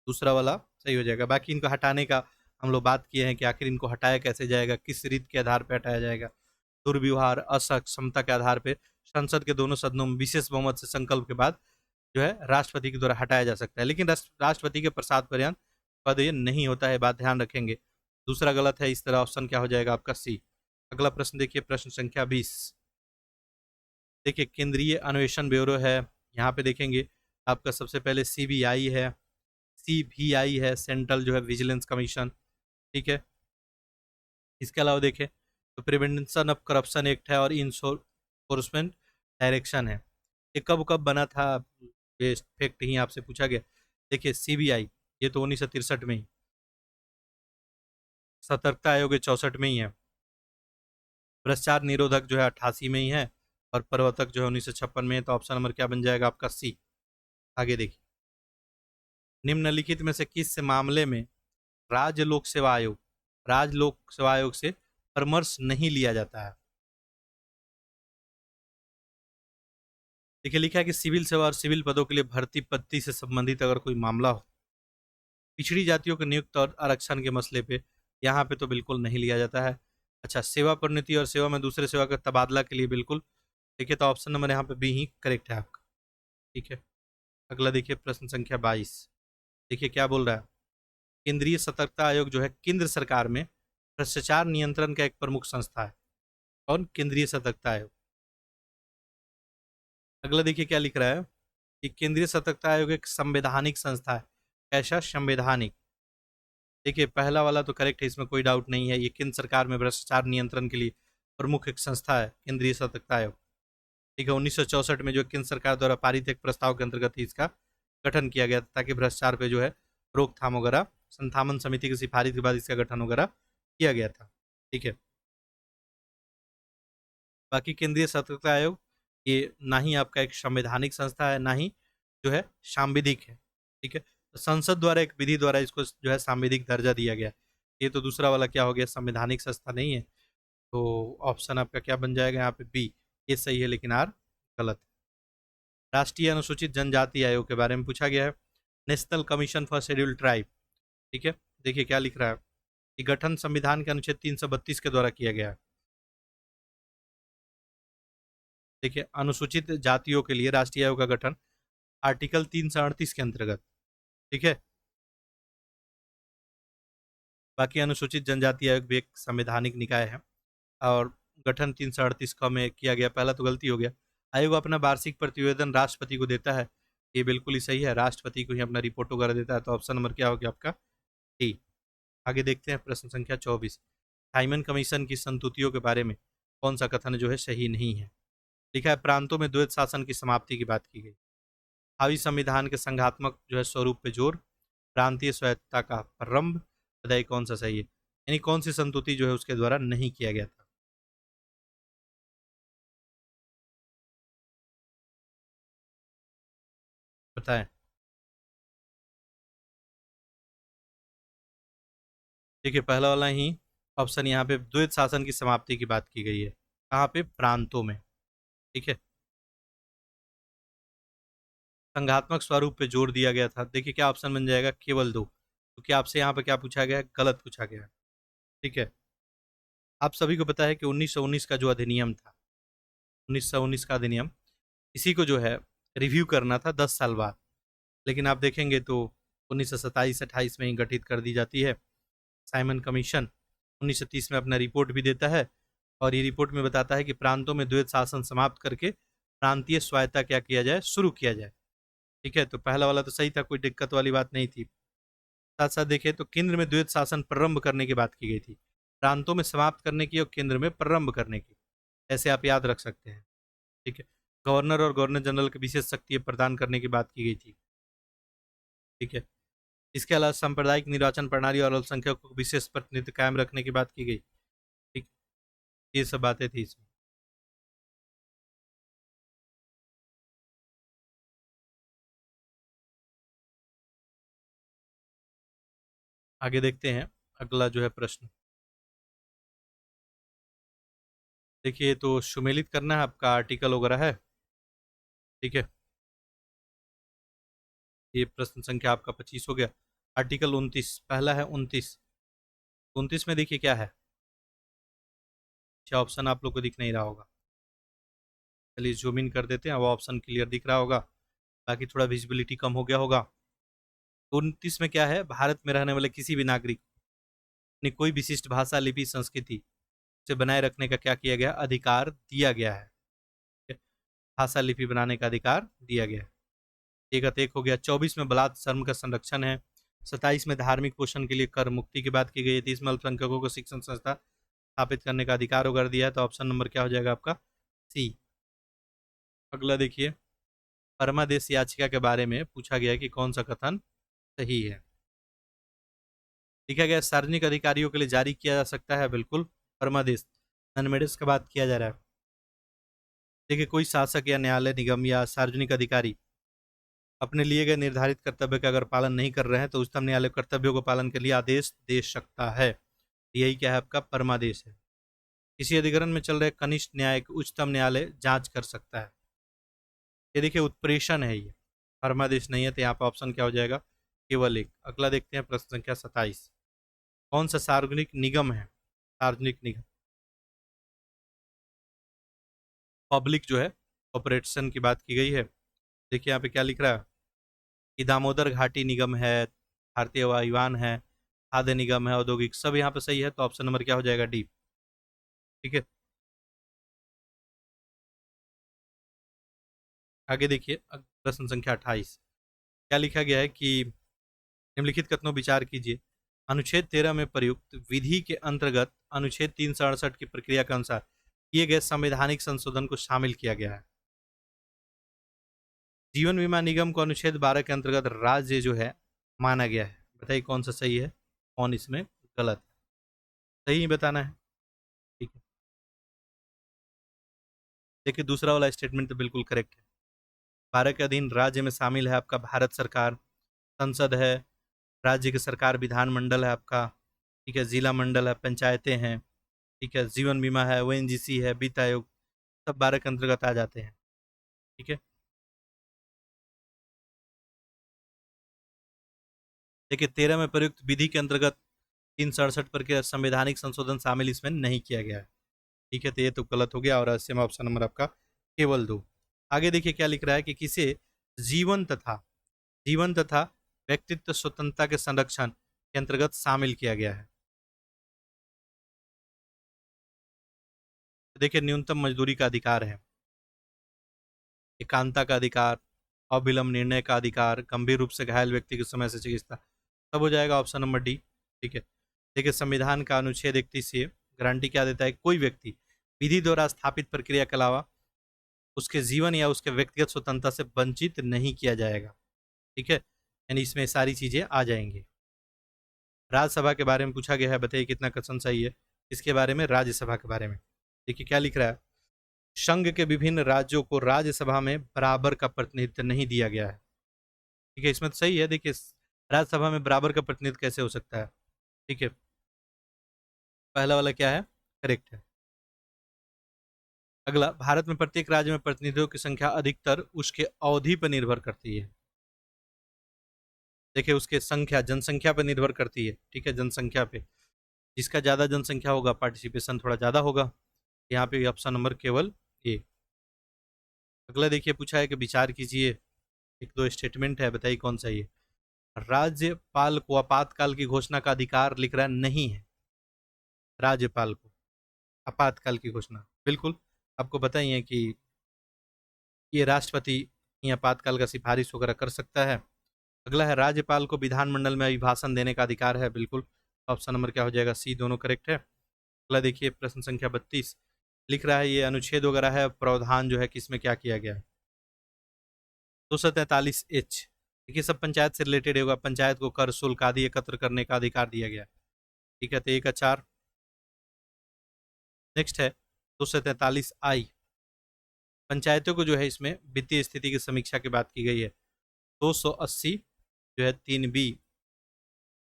Speaker 1: दूसरा वाला सही हो जाएगा। बाकी इनको हटाने का हम लोग बात किए हैं कि आखिर इनको हटाया कैसे जाएगा, किस रीत के आधार पर हटाया जाएगा। दुर्व्यवहार, असक्षमता के आधार पर संसद के दोनों सदनों में विशेष बहुमत से संकल्प के बाद जो है राष्ट्रपति के द्वारा हटाया जा सकता है, लेकिन राष्ट्रपति के प्रसाद पर्यंत पद ये नहीं होता है, बात ध्यान रखेंगे। दूसरा गलत है, इस तरह ऑप्शन क्या हो जाएगा आपका सी। अगला प्रश्न देखिए, प्रश्न संख्या 20। देखिए केंद्रीय अन्वेषण ब्यूरो है, यहाँ पे देखेंगे आपका सबसे पहले सीबीआई है, सीबीआई है, सेंट्रल जो है विजिलेंस कमीशन। ठीक है, इसके अलावा देखें तो प्रिवेंशन ऑफ करप्शन एक्ट है और इन्फोर्समेंट डायरेक्शन है। ये कब कब बना था, ये फैक्ट ही आपसे पूछा गया। देखिए सीबीआई ये तो 1963 में ही, सतर्कता आयोग 64 में ही है, भ्रष्टाचार निरोधक जो है 88 में ही है और प्रवर्तक जो है 1956 में है। तो ऑप्शन नंबर क्या बन जाएगा आपका सी। आगे देखिए, निम्नलिखित में से किस मामले में राज्य लोक सेवा आयोग से परामर्श नहीं लिया जाता है। देखिए लिखा है कि सिविल सेवा और सिविल पदों के लिए भर्ती पद्धति से संबंधित अगर कोई मामला हो, पिछड़ी जातियों के नियुक्त और आरक्षण के मसले पे, यहाँ पे तो बिल्कुल नहीं लिया जाता है। अच्छा, सेवा प्रोन्नति और सेवा में दूसरे सेवा का तबादला के लिए बिल्कुल। देखिए तो ऑप्शन नंबर यहाँ पे बी ही करेक्ट है आपका। ठीक है, अगला देखिए प्रश्न संख्या 22। देखिए क्या बोल रहा है, केंद्रीय सतर्कता आयोग जो है केंद्र सरकार में भ्रष्टाचार नियंत्रण का एक प्रमुख संस्था है। कौन, केंद्रीय सतर्कता आयोग। अगला देखिए क्या लिख रहा है कि केंद्रीय सतर्कता आयोग एक संवैधानिक संस्था है। कैसा, संवैधानिक। देखिए पहला वाला तो करेक्ट है, इसमें कोई डाउट नहीं है, ये केंद्र सरकार में भ्रष्टाचार नियंत्रण के लिए प्रमुख एक संस्था है केंद्रीय सतर्कता आयोग। ठीक है, 1964 में जो केंद्र सरकार द्वारा पारित एक प्रस्ताव के अंतर्गत ही इसका गठन किया गया ताकि भ्रष्टाचार पे जो है रोकथाम वगैरह, संथामन समिति की सिफारिश के बाद इसका गठन वगैरह किया गया था। ठीक है, बाकी केंद्रीय सतर्कता आयोग ये ना ही आपका एक संवैधानिक संस्था है, ना ही जो है सांविधिक है। ठीक है, तो संसद द्वारा एक विधि द्वारा इसको जो है सांविधिक दर्जा दिया गया। ये तो दूसरा वाला क्या हो गया, संवैधानिक संस्था नहीं है। तो ऑप्शन आपका क्या बन जाएगा यहाँ पे बी, ये सही है लेकिन आर गलत है। राष्ट्रीय अनुसूचित जनजाति आयोग के बारे में पूछा गया है, national commission for scheduled tribe. ठीक है, देखिए क्या लिख रहा है कि गठन संविधान के अनुच्छेद 332 के द्वारा किया गया है। देखिए अनुसूचित जातियों के लिए राष्ट्रीय आयोग का गठन आर्टिकल 338 के अंतर्गत। ठीक है, बाकी अनुसूचित जनजाति आयोग भी एक संवैधानिक निकाय है और गठन 338 का में किया गया। पहला तो गलती हो गया, आयोग अपना वार्षिक प्रतिवेदन राष्ट्रपति को देता है, ये बिल्कुल ही सही है, राष्ट्रपति को ही अपना रिपोर्ट वगैरह देता है। तो ऑप्शन नंबर क्या हो गया आपका डी। आगे देखते हैं प्रश्न संख्या 24। साइमन कमीशन की संतुतियों के बारे में कौन सा कथन जो है सही नहीं है। लिखा है प्रांतों में द्वैत शासन की समाप्ति की बात की गई, हावी संविधान के संघात्मक जो है स्वरूप पे जोर, प्रांतीय स्वायत्तता का प्रारंभ। बताइए कौन सा सही है, यानी कौन सी संतुति जो है उसके द्वारा नहीं किया गया था। बताएं। देखिए पहला वाला ही ऑप्शन, यहाँ पे द्वैत शासन की समाप्ति की बात की गई है, कहाँ पे, प्रांतों में। ठीक है, संघात्मक स्वरूप पे जोर दिया गया था। देखिए क्या ऑप्शन बन जाएगा, केवल दो, क्योंकि आपसे यहाँ पे क्या पूछा गया है, गलत पूछा गया है। ठीक है, आप सभी को पता है कि 1919 का जो अधिनियम था, 1919 का अधिनियम, इसी को जो है रिव्यू करना था 10 साल बाद, लेकिन आप देखेंगे तो 1927-28 में ही गठित कर दी जाती है। साइमन कमीशन 1930 में अपना रिपोर्ट भी देता है, और ये रिपोर्ट में बताता है कि प्रांतों में द्वैत शासन समाप्त करके प्रांतीय स्वायत्ता क्या किया जाए, शुरू किया जाए। ठीक है, तो पहला वाला तो सही था, कोई दिक्कत वाली बात नहीं थी। साथ साथ देखें तो केंद्र में द्वैत शासन प्रारंभ करने की बात की गई थी, प्रांतों में समाप्त करने की और केंद्र में प्रारंभ करने की, ऐसे आप याद रख सकते हैं। ठीक है, गवर्नर और गवर्नर जनरल की विशेष शक्ति प्रदान करने की बात की गई थी। ठीक है, इसके अलावा सांप्रदायिक निर्वाचन प्रणाली और अल्पसंख्यकों को विशेष प्रतिनिधित्व कायम रखने की बात की गई। ठीक, ये सब बातें थी इसमें। आगे देखते हैं, अगला जो है प्रश्न। देखिए, तो सुमेलित करना है आपका आर्टिकल वगैरह है। ठीक है, ये प्रश्न संख्या आपका 25 हो गया। आर्टिकल 29, पहला है 29। 29 में देखिए क्या है, अच्छा ऑप्शन आप लोग को दिख नहीं रहा होगा, चलिए जूम इन कर देते हैं, अब ऑप्शन क्लियर दिख रहा होगा, बाकी थोड़ा विजिबिलिटी कम हो गया होगा। 29 में क्या है, भारत में रहने वाले किसी भी नागरिक ने कोई विशिष्ट भाषा, लिपि, संस्कृति से बनाए रखने का क्या किया गया, अधिकार दिया गया है। भाषा लिपि बनाने का अधिकार दिया गया है। एक हो गया। 24 में बलात् शर्म का संरक्षण है। 27 में धार्मिक पोषण के लिए कर मुक्ति की बात की गई है। 30 में अल्पसंख्यकों को शिक्षण संस्था स्थापित करने का अधिकार वगैरह दिया है, तो ऑप्शन नंबर क्या हो जाएगा आपका, सी। अगला देखिए, परमादेश याचिका के बारे में पूछा गया है कि कौन सा कथन सही है। लिखा गया सार्वजनिक अधिकारियों के लिए जारी किया जा सकता है, बिल्कुल परमादेश, नॉनमेडिस का बात किया जा रहा है। देखिए, कोई शासक या न्यायालय, निगम या सार्वजनिक अधिकारी अपने लिए गए निर्धारित कर्तव्य का अगर पालन नहीं कर रहे हैं तो उच्चतम न्यायालय कर्तव्यों को पालन के लिए आदेश दे सकता है। यही क्या है आपका, परमादेश है। किसी अधिकरण में चल रहे कनिष्ठ न्याय को उच्चतम न्यायालय जांच कर सकता है। ये देखिए उत्प्रेषण है, ये परमादेश नहीं है, तो यहाँ पर ऑप्शन क्या हो जाएगा, केवल एक। अगला देखते हैं प्रश्न संख्या 27। कौन सा सार्वजनिक निगम है, सार्वजनिक निगम, पब्लिक जो है ऑपरेशन की बात की गई है। देखिए यहाँ पे क्या लिख रहा है कि दामोदर घाटी निगम है, भारतीय वायुयान है, खाद्य निगम है, औद्योगिक, सब यहाँ पे सही है, तो ऑप्शन नंबर क्या हो जाएगा, डी। ठीक है, आगे देखिए प्रश्न संख्या 28। क्या लिखा गया है कि निम्नलिखित कथनों विचार कीजिए। अनुच्छेद 13 में प्रयुक्त विधि के अंतर्गत अनुच्छेद 368 की प्रक्रिया के अनुसार किए गए संवैधानिक संशोधन को शामिल किया गया है। जीवन बीमा निगम को अनुच्छेद 12 के अंतर्गत राज्य जो है माना गया है। बताइए कौन सा सही है, कौन इसमें गलत है, सही ही बताना है। ठीक है, देखिए दूसरा वाला स्टेटमेंट तो बिल्कुल करेक्ट है। भारत के अधीन राज्य में शामिल है आपका भारत सरकार, संसद है, राज्य की सरकार, विधानमंडल है आपका। ठीक है, जिला मंडल है, पंचायतें हैं। ठीक है, जीवन बीमा है, ओएनजीसी है, वित्त आयोग, सब भारत के अंतर्गत आ जाते हैं। ठीक है, देखिए 13 में प्रयुक्त विधि के अंतर्गत 368 पर के संवैधानिक संशोधन शामिल इसमें नहीं किया गया है। ठीक है, तो ये तो गलत हो गया, और ऐसे में ऑप्शन नंबर आपका केवल 2। आगे देखिए क्या लिख रहा है कि किसे जीवन तथा जीवन तथा व्यक्तित्व स्वतंत्रता के संरक्षण के अंतर्गत शामिल किया गया है। देखिए, न्यूनतम मजदूरी का अधिकार है, एकांता का अधिकार, अविलंब निर्णय का अधिकार, गंभीर रूप से घायल व्यक्ति के समय से चिकित्सा, सब हो जाएगा ऑप्शन नंबर डी। ठीक है, देखिए संविधान का अनुच्छेद 31 ये गारंटी क्या देता है, कोई व्यक्ति विधि द्वारा स्थापित प्रक्रिया के अलावा उसके जीवन या उसके व्यक्तिगत स्वतंत्रता से वंचित नहीं किया जाएगा। ठीक है, यानी इसमें सारी चीजें आ जाएंगी। राज्यसभा के बारे में पूछा गया है, बताइए कितना कथन सही है इसके बारे में, राज्यसभा के बारे में। देखिए क्या लिख रहा है, संघ के विभिन्न राज्यों को राज्यसभा में बराबर का प्रतिनिधित्व नहीं दिया गया है। ठीक है, इसमें तो सही है। देखिए, राज्यसभा में बराबर का प्रतिनिधित्व कैसे हो सकता है। ठीक है, पहला वाला क्या है, करेक्ट है। अगला, भारत में प्रत्येक राज्य में प्रतिनिधियों की संख्या अधिकतर उसके अवधि पर निर्भर करती है। देखिए उसके संख्या जनसंख्या पे निर्भर करती है, ठीक है, जनसंख्या पे। जिसका ज़्यादा जनसंख्या होगा पार्टिसिपेशन थोड़ा ज़्यादा होगा। यहाँ पे ऑप्शन नंबर केवल ए। अगला देखिए पूछा है कि विचार कीजिए, एक दो स्टेटमेंट है, बताइए कौन सा ये। राज्यपाल को आपातकाल की घोषणा का अधिकार लिख रहा है, नहीं है। राज्यपाल को आपातकाल की घोषणा बिल्कुल आपको पता ही है कि ये राष्ट्रपति ही आपातकाल का सिफारिश वगैरह कर सकता है। अगला है राज्यपाल को विधानमंडल में अभिभाषण देने का अधिकार है, बिल्कुल। ऑप्शन नंबर क्या हो जाएगा, सी, दोनों करेक्ट है। अगला देखिए प्रश्न संख्या 32 लिख रहा है, ये अनुच्छेद वगैरह है, प्रावधान जो है किसमें क्या किया गया है। 243H, देखिए सब पंचायत से रिलेटेड होगा। पंचायत को कर शुल्क आदि एकत्र करने का अधिकार दिया गया है, ठीक है, तो एक का 4। नेक्स्ट है 243I, पंचायतों को जो है इसमें वित्तीय स्थिति की समीक्षा की बात की गई है। 280 जो है 3B,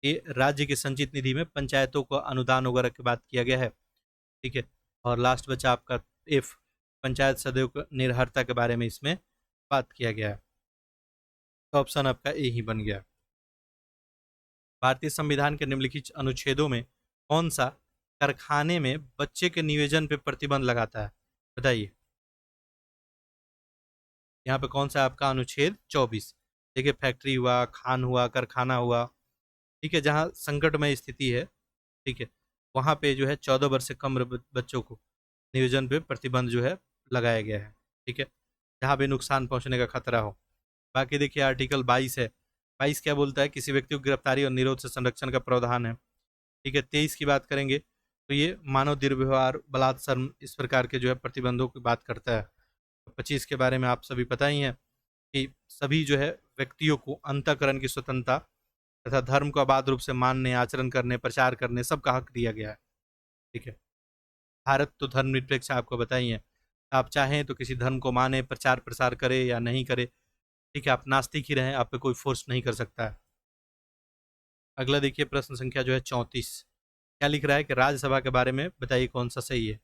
Speaker 1: ये राज्य की संचित निधि में पंचायतों को अनुदान वगैरह की बात किया गया है, ठीक है। और लास्ट बचा आपका F, पंचायत सदस्यों को निर्भरता के बारे में इसमें बात किया गया है। तो ऑप्शन आपका ए ही बन गया। भारतीय संविधान के निम्नलिखित अनुच्छेदों में कौन सा कारखाने में बच्चे के नियोजन पर प्रतिबंध लगाता है, बताइए। यहाँ पे कौन सा आपका अनुच्छेद 24। देखिए फैक्ट्री हुआ, खान हुआ, कारखाना हुआ, ठीक है, जहाँ संकटमय स्थिति है, ठीक है, वहाँ पे जो है 14 वर्ष से कम बच्चों को नियोजन पे प्रतिबंध जो है लगाया गया है, ठीक है, जहाँ भी नुकसान पहुँचने का खतरा हो। बाकी देखिए आर्टिकल 22 है, 22 क्या बोलता है, किसी व्यक्ति को गिरफ्तारी और निरोध से संरक्षण का प्रावधान है, ठीक है। 23 की बात करेंगे तो ये मानव दुर्व्यवहार, बलात्सर, इस प्रकार के जो है प्रतिबंधों की बात करता है। 25 के बारे में आप सभी पता ही है कि सभी जो है व्यक्तियों को अंतःकरण की स्वतंत्रता तथा धर्म को अबाध रूप से मानने, आचरण करने, प्रचार करने, सबका हक दिया गया है, ठीक है। भारत तो धर्मनिरपेक्ष आपको बताई है, आप चाहें तो किसी धर्म को माने, प्रचार प्रसार करे या नहीं करे, ठीक है, आप नास्तिक ही रहें, आप पे कोई फोर्स नहीं कर सकता है। अगला देखिए प्रश्न संख्या जो है 34, क्या लिख रहा है कि राज्यसभा के बारे में बताइए कौन सा सही है।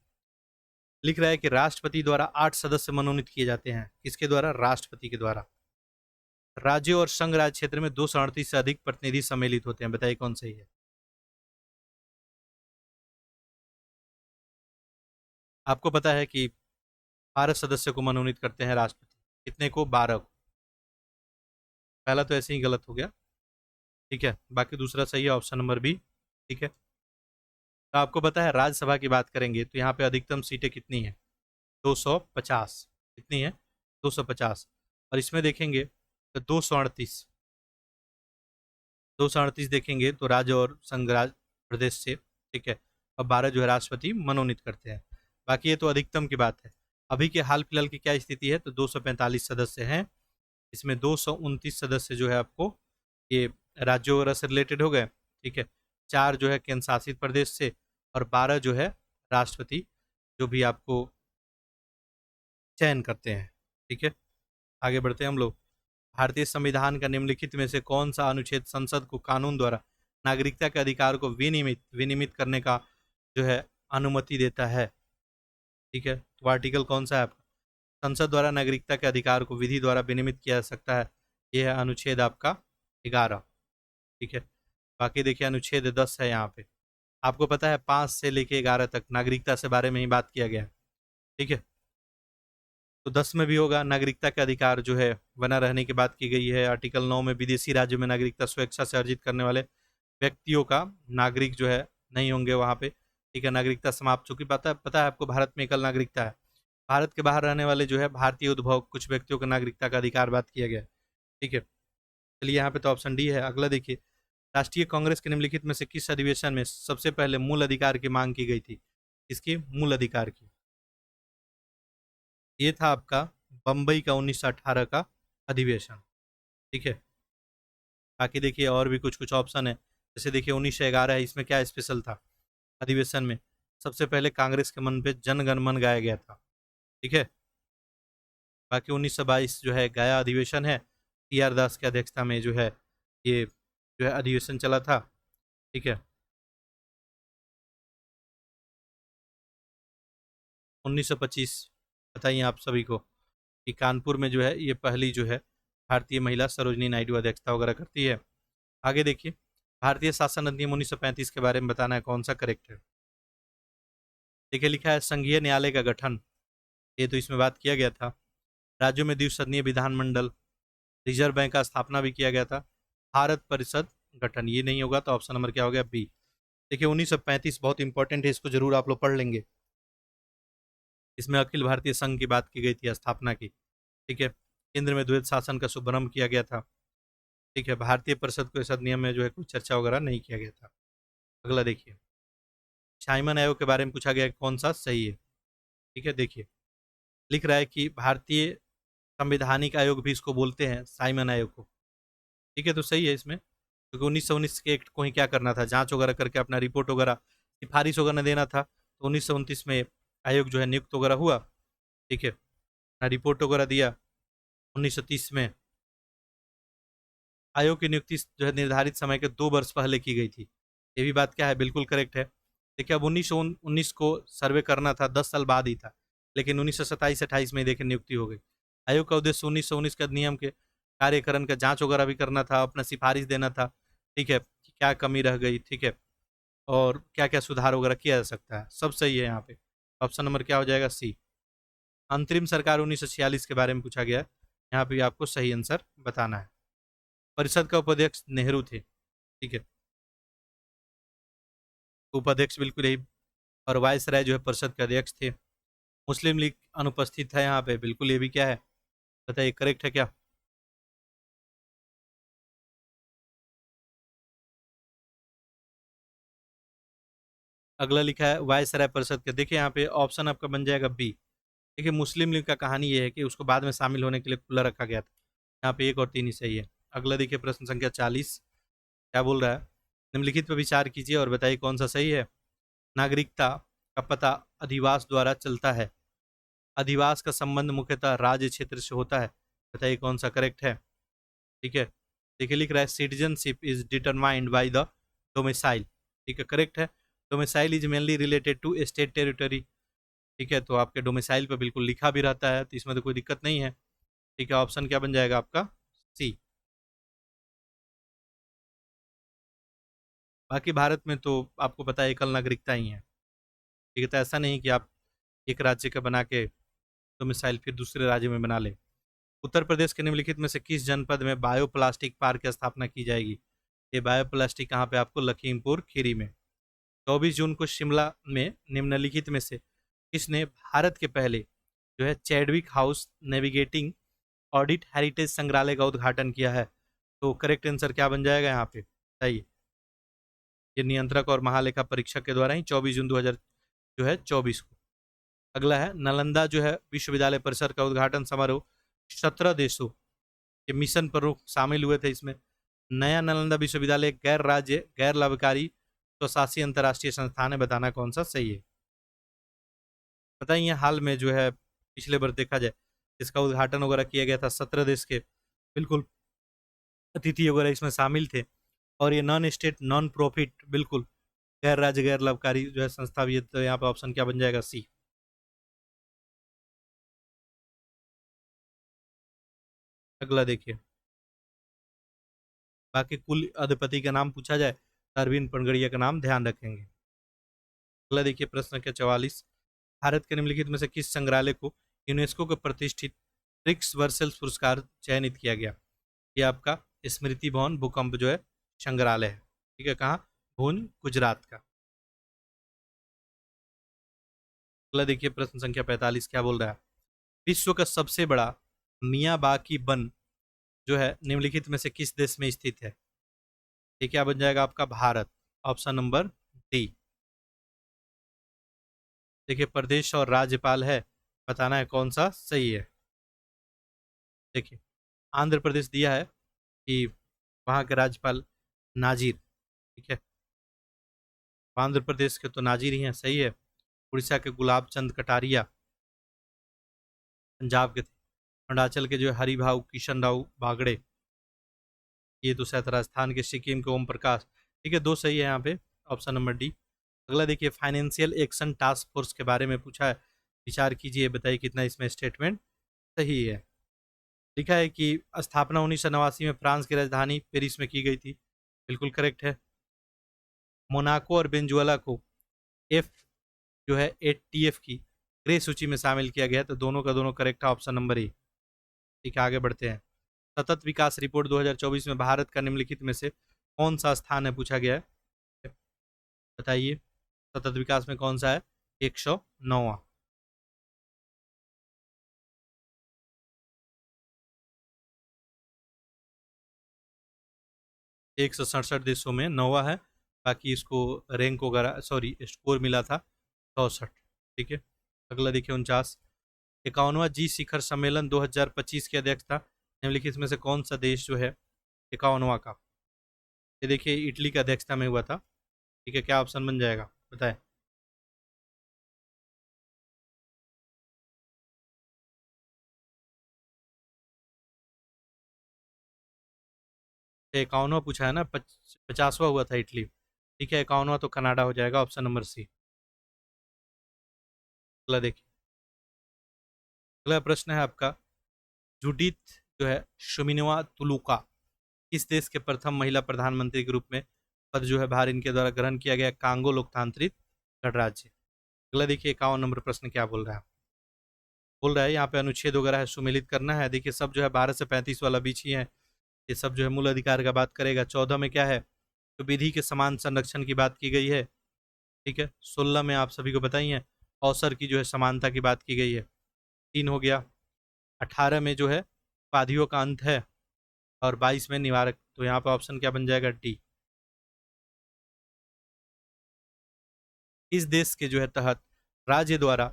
Speaker 1: लिख रहा है कि राष्ट्रपति द्वारा 8 सदस्य मनोनीत किए जाते हैं, किसके द्वारा, राष्ट्रपति के द्वारा। राज्यों और संघ राज्य क्षेत्र में 238 से अधिक प्रतिनिधि सम्मिलित होते हैं, बताइए कौन सही है। आपको पता है कि 12 सदस्य को मनोनीत करते हैं राष्ट्रपति, कितने को, 12 को। पहला तो ऐसे ही गलत हो गया, ठीक है, बाकी दूसरा सही है, ऑप्शन नंबर बी, ठीक है। तो आपको पता है राज्यसभा की बात करेंगे तो यहाँ पे अधिकतम सीटें कितनी है, 250, कितनी है, 250। और इसमें देखेंगे तो 238, 238 देखेंगे तो राज्य और संघ राज्य प्रदेश से, ठीक है, और 12 जो है राष्ट्रपति मनोनीत करते हैं। बाकी ये तो अधिकतम की बात है। अभी के हाल फिलहाल की क्या स्थिति है, तो 245 सदस्य हैं, इसमें 229 सदस्य जो है आपको ये राज्यों वगैरह से रिलेटेड हो गए, ठीक है, 4 जो है केंद्र शासित प्रदेश से, और 12 जो है राष्ट्रपति जो भी आपको चयन करते हैं, ठीक है। आगे बढ़ते हैं हम लोग। भारतीय संविधान का निम्नलिखित में से कौन सा अनुच्छेद संसद को कानून द्वारा नागरिकता के अधिकार को विनियमित विनियमित करने का जो है अनुमति देता है, ठीक है। तो आर्टिकल कौन सा है आपका, संसद द्वारा नागरिकता के अधिकार को विधि द्वारा विनियमित किया जा सकता है, यह है अनुच्छेद आपका 11, ठीक है। बाकी देखिए अनुच्छेद 10 है, यहाँ पे आपको पता है 5 से लेके 11 तक नागरिकता से बारे में ही बात किया गया है, ठीक है। तो 10 में भी होगा नागरिकता के अधिकार जो है बना रहने की बात की गई है। आर्टिकल 9 में विदेशी राज्यों में नागरिकता स्वेच्छा से अर्जित करने वाले व्यक्तियों का नागरिक जो है नहीं होंगे वहाँ पे, ठीक है, नागरिकता समाप्त, चूंकि पता है आपको भारत में एकल नागरिकता है। भारत के बाहर रहने वाले जो है भारतीय उद्भव कुछ व्यक्तियों को नागरिकता का अधिकार बात किया गया है, ठीक है। चलिए यहाँ पे तो ऑप्शन डी है। अगला देखिए, राष्ट्रीय कांग्रेस के निम्नलिखित में से किस अधिवेशन में सबसे पहले मूल अधिकार की मांग की गई थी, इसकी मूल अधिकार की। ये था आपका बम्बई का 1918 का अधिवेशन, ठीक है। बाकी देखिए और भी कुछ कुछ ऑप्शन है, जैसे देखिए 1911 है, इसमें क्या स्पेशल था अधिवेशन में, सबसे पहले कांग्रेस के मन पे जन गण मन गाया गया था, ठीक है। बाकी 1922 जो है गया अधिवेशन है, टी आर दास की अध्यक्षता में जो है ये जो है अधिवेशन चला था, ठीक है। 1925 बताइए आप सभी को कि कानपुर में जो है ये पहली जो है भारतीय महिला सरोजनी नायडू अध्यक्षता वगैरह करती है, आगे देखिए, भारतीय शासन अधिनियम 1935 के बारे में बताना है कौन सा करेक्ट है। देखिए लिखा है संघीय न्यायालय का गठन, ये तो इसमें बात किया गया था। राज्यों में द्विसदनीय विधानमंडल, रिजर्व बैंक का स्थापना भी किया गया था। भारत परिषद गठन, ये नहीं होगा तो ऑप्शन नंबर क्या हो गया, बी। देखिए 1935 बहुत इंपॉर्टेंट है, इसको जरूर आप लोग पढ़ लेंगे। इसमें अखिल भारतीय संघ की बात की गई थी, स्थापना की। ठीक है, केंद्र में द्वैध शासन का शुभारंभ किया गया था। ठीक है, भारतीय परिषद को इस अधिनियम में जो है कोई चर्चा वगैरह नहीं किया गया था। अगला देखिए, साइमन आयोग के बारे में पूछा गया है, कौन सा सही है। ठीक है, देखिए लिख रहा है कि भारतीय संवैधानिक आयोग भी इसको बोलते हैं, साइमन आयोग को। ठीक है, तो सही है इसमें, क्योंकि 1919 के एक्ट को ही क्या करना था, जांच वगैरह करके अपना रिपोर्ट वगैरह सिफारिश वगैरह देना था। तो 1929 में आयोग जो है नियुक्त वगैरह हुआ। ठीक है, अपना रिपोर्ट वगैरह दिया 1930 में। आयोग की नियुक्ति जो है निर्धारित समय के 2 वर्ष पहले की गई थी। ये भी बात क्या है, बिल्कुल करेक्ट है। देखिए अब 1919 को सर्वे करना था, 10 साल बाद ही था, लेकिन 1927-28 में देखिए नियुक्ति हो गई। आयोग का उद्देश्य 1919 के अधिनियम के कार्यकरण का जांच वगैरह भी करना था, अपना सिफारिश देना था। ठीक है, कि क्या कमी रह गई, ठीक है, और क्या क्या सुधार वगैरह किया जा सकता है, सब सही है यहाँ पे। ऑप्शन नंबर क्या हो जाएगा, सी। अंतरिम सरकार 1946 के बारे में पूछा गया है, यहाँ पे आपको सही आंसर बताना है। परिषद का उपाध्यक्ष नेहरू थे। ठीक है, उपाध्यक्ष बिल्कुल यही, और वायस राय जो है परिषद के अध्यक्ष थे। मुस्लिम लीग अनुपस्थित है यहाँ पे, बिल्कुल ये भी क्या है, बताइए करेक्ट है क्या। अगला लिखा है वायस राय परिषद के, देखिए यहाँ पे ऑप्शन आपका बन जाएगा बी। देखिए मुस्लिम लीग का कहानी ये है कि उसको बाद में शामिल होने के लिए खुला रखा गया था। यहाँ पे 1 और 3 ही सही है। अगला देखिए प्रश्न संख्या 40, क्या बोल रहा है, निम्नलिखित पर विचार कीजिए और बताइए कौन सा सही है। नागरिकता का पता अधिवास द्वारा चलता है, अधिवास का संबंध मुख्यतः राज्य क्षेत्र से होता है, बताइए कौन सा करेक्ट है। ठीक है, देखिए लिख रहा है citizenship is determined by the domicile. ठीक है, करेक्ट है। Domicile is mainly related to state territory. ठीक है, तो आपके डोमिसाइल पे बिल्कुल लिखा भी रहता है, तो इसमें तो कोई दिक्कत नहीं है। ठीक है, ऑप्शन क्या बन जाएगा आपका, सी। बाकी भारत में तो आपको पता है एकल नागरिकता ही है। ठीक है, तो ऐसा नहीं कि आप एक राज्य का बना के डोमिसाइल फिर दूसरे राज्य में बना ले। उत्तर प्रदेश के निम्नलिखित में से किस जनपद में बायोप्लास्टिक पार्क की स्थापना की जाएगी। ये बायोप्लास्टिक कहाँ पे, आपको लखीमपुर खीरी में। 24 जून को शिमला में निम्नलिखित में से किसने भारत के पहले जो है Chadwick house navigating audit heritage संग्रहालय का उद्घाटन किया है। तो करेक्ट आंसर क्या बन जाएगा यहाँ पे, सही। ये नियंत्रक और महालेखा परीक्षक के द्वारा ही 24 जून 2024 को। अगला है नालंदा जो है विश्वविद्यालय परिसर का उद्घाटन समारोह 17 देशों के मिशन प्रमुख शामिल हुए थे इसमें। नया नालंदा विश्वविद्यालय गैर राज्य गैर लाभकारी स्वशासी अंतर्राष्ट्रीय संस्थान है, बताना कौन सा सही है। बताइए हाल में जो है पिछले बार देखा जाए इसका उद्घाटन वगैरह किया गया था, 17 देश के बिल्कुल अतिथि वगैरह इसमें शामिल थे। और ये नॉन स्टेट नॉन प्रॉफिट बिल्कुल गैर राज्य गैर लाभकारी जो है संस्था भी है, तो यहाँ पे ऑप्शन क्या बन जाएगा, सी। अगला देखिए, बाकी कुल अधिपति का नाम पूछा जाए तो अरविंद पनगड़िया का नाम ध्यान रखेंगे। अगला देखिए प्रश्न संख्या 44, भारत के निम्नलिखित में से किस संग्रहालय को यूनेस्को के प्रतिष्ठित ट्रिक्स वर्सेल्स पुरस्कार चयनित किया गया। ये आपका स्मृति भवन भूकंप जो है संग्रहालय है। ठीक है, कहाँ, भुज गुजरात का। अगला देखिए प्रश्न संख्या 45, क्या बोल रहा है, विश्व का सबसे बड़ा मियावाकी वन जो है निम्नलिखित में से किस देश में स्थित है। ये क्या बन जाएगा आपका, भारत। Option number D. देखिए प्रदेश और राज्यपाल है, बताना है कौन सा सही है। देखिए आंध्र प्रदेश दिया है कि वहाँ के राज्यपाल नाजिर। ठीक है, आंध्र प्रदेश के तो नाजिर ही हैं, सही है। उड़ीसा के गुलाब चंद कटारिया, पंजाब के थे। अरुणाचल के जो है हरिभाऊ किशन राव बागड़े, ये तो शायद राजस्थान के, सिक्किम के ओम प्रकाश। ठीक है, 2 सही है यहाँ पे, ऑप्शन नंबर डी। अगला देखिए फाइनेंशियल एक्शन टास्क फोर्स के बारे में पूछा है, विचार कीजिए बताइए कितना इसमें स्टेटमेंट सही है। लिखा है कि स्थापना 1989 में फ्रांस की राजधानी पेरिस में की गई थी। बिल्कुल करेक्ट है। मोनाको और वेनेजुएला को एफ जो है एटीएफ की ग्रे सूची में शामिल किया गया है, तो दोनों का दोनों करेक्ट है, ऑप्शन नंबर ए। ठीक है, आगे बढ़ते हैं। सतत विकास रिपोर्ट 2024 में भारत का निम्नलिखित में से कौन सा स्थान है, पूछा गया है, बताइए। सतत विकास में कौन सा है? 109वां। 167 देशों में 9वां है। बाकी इसको रैंक वगैरह, सॉरी, स्कोर मिला था 64। ठीक है, अगला देखिए 49। 51वां जी शिखर सम्मेलन 2025 की अध्यक्षता निम्नलिखित में से कौन सा देश जो है 51वां का? ये देखिए इटली की अध्यक्षता में हुआ था। ठीक है, क्या ऑप्शन बन जाएगा, बताएं। 51वां पूछा है ना, 50वां हुआ था इटली। ठीक है, 51वां तो कनाडा हो जाएगा, ऑप्शन नंबर सी। अगला देखिए, अगला प्रश्न है आपका, जूडिथ जो है शुमिनवा तुलुका किस देश के प्रथम महिला प्रधानमंत्री के रूप में पद जो है भार इनके द्वारा ग्रहण किया गया? कांगो लोकतांत्रिक गणराज्य। अगला देखिए 51 नंबर प्रश्न क्या बोल रहा है। बोल रहा है यहाँ पे अनुच्छेद वगैरह है, सुमेलित करना है। देखिए सब जो है 12 से 35 वाला बीच ही है, ये सब जो है मूल अधिकार का बात करेगा। 14 में क्या है, तो विधि के समान संरक्षण की बात की गई है। ठीक है, 16 में आप सभी को बताइए अवसर की जो है समानता की बात की गई है, 3 हो गया। 18 में जो है उपाधियों का अंत है, और 22 में निवारक। तो यहाँ पे ऑप्शन क्या बन जाएगा? डी। इस देश के जो है तहत राज्य द्वारा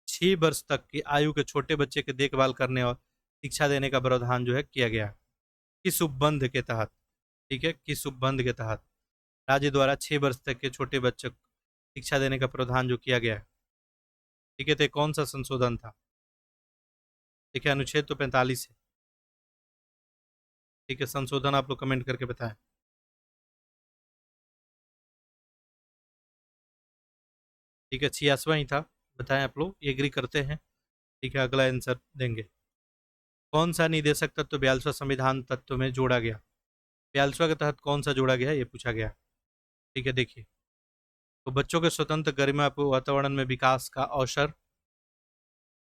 Speaker 1: 6 वर्ष तक की आयु के छोटे बच्चे की देखभाल करने और शिक्षा देने का प्रावधान जो है किया गया है। किस उपबंध के तहत? ठीक है, किस उपबंध के तहत राज्य द्वारा 6 वर्ष तक के छोटे बच्चे को शिक्षा देने का प्रावधान जो किया गया है? ठीक है, तो ये कौन सा संशोधन था? ठीक है, अनुच्छेद तो 45 है। ठीक है, संशोधन आप लोग कमेंट करके बताएं। ठीक है, 86वां ही था, बताएं आप लोग एग्री करते हैं। ठीक है, अगला आंसर देंगे। कौन सा निदेशक तत्व 42वां संविधान तत्व में जोड़ा गया? 42वां के तहत कौन सा जोड़ा गया है, ये पूछा गया। ठीक है, देखिए, तो बच्चों के स्वतंत्र गरिमा वातावरण में विकास का अवसर,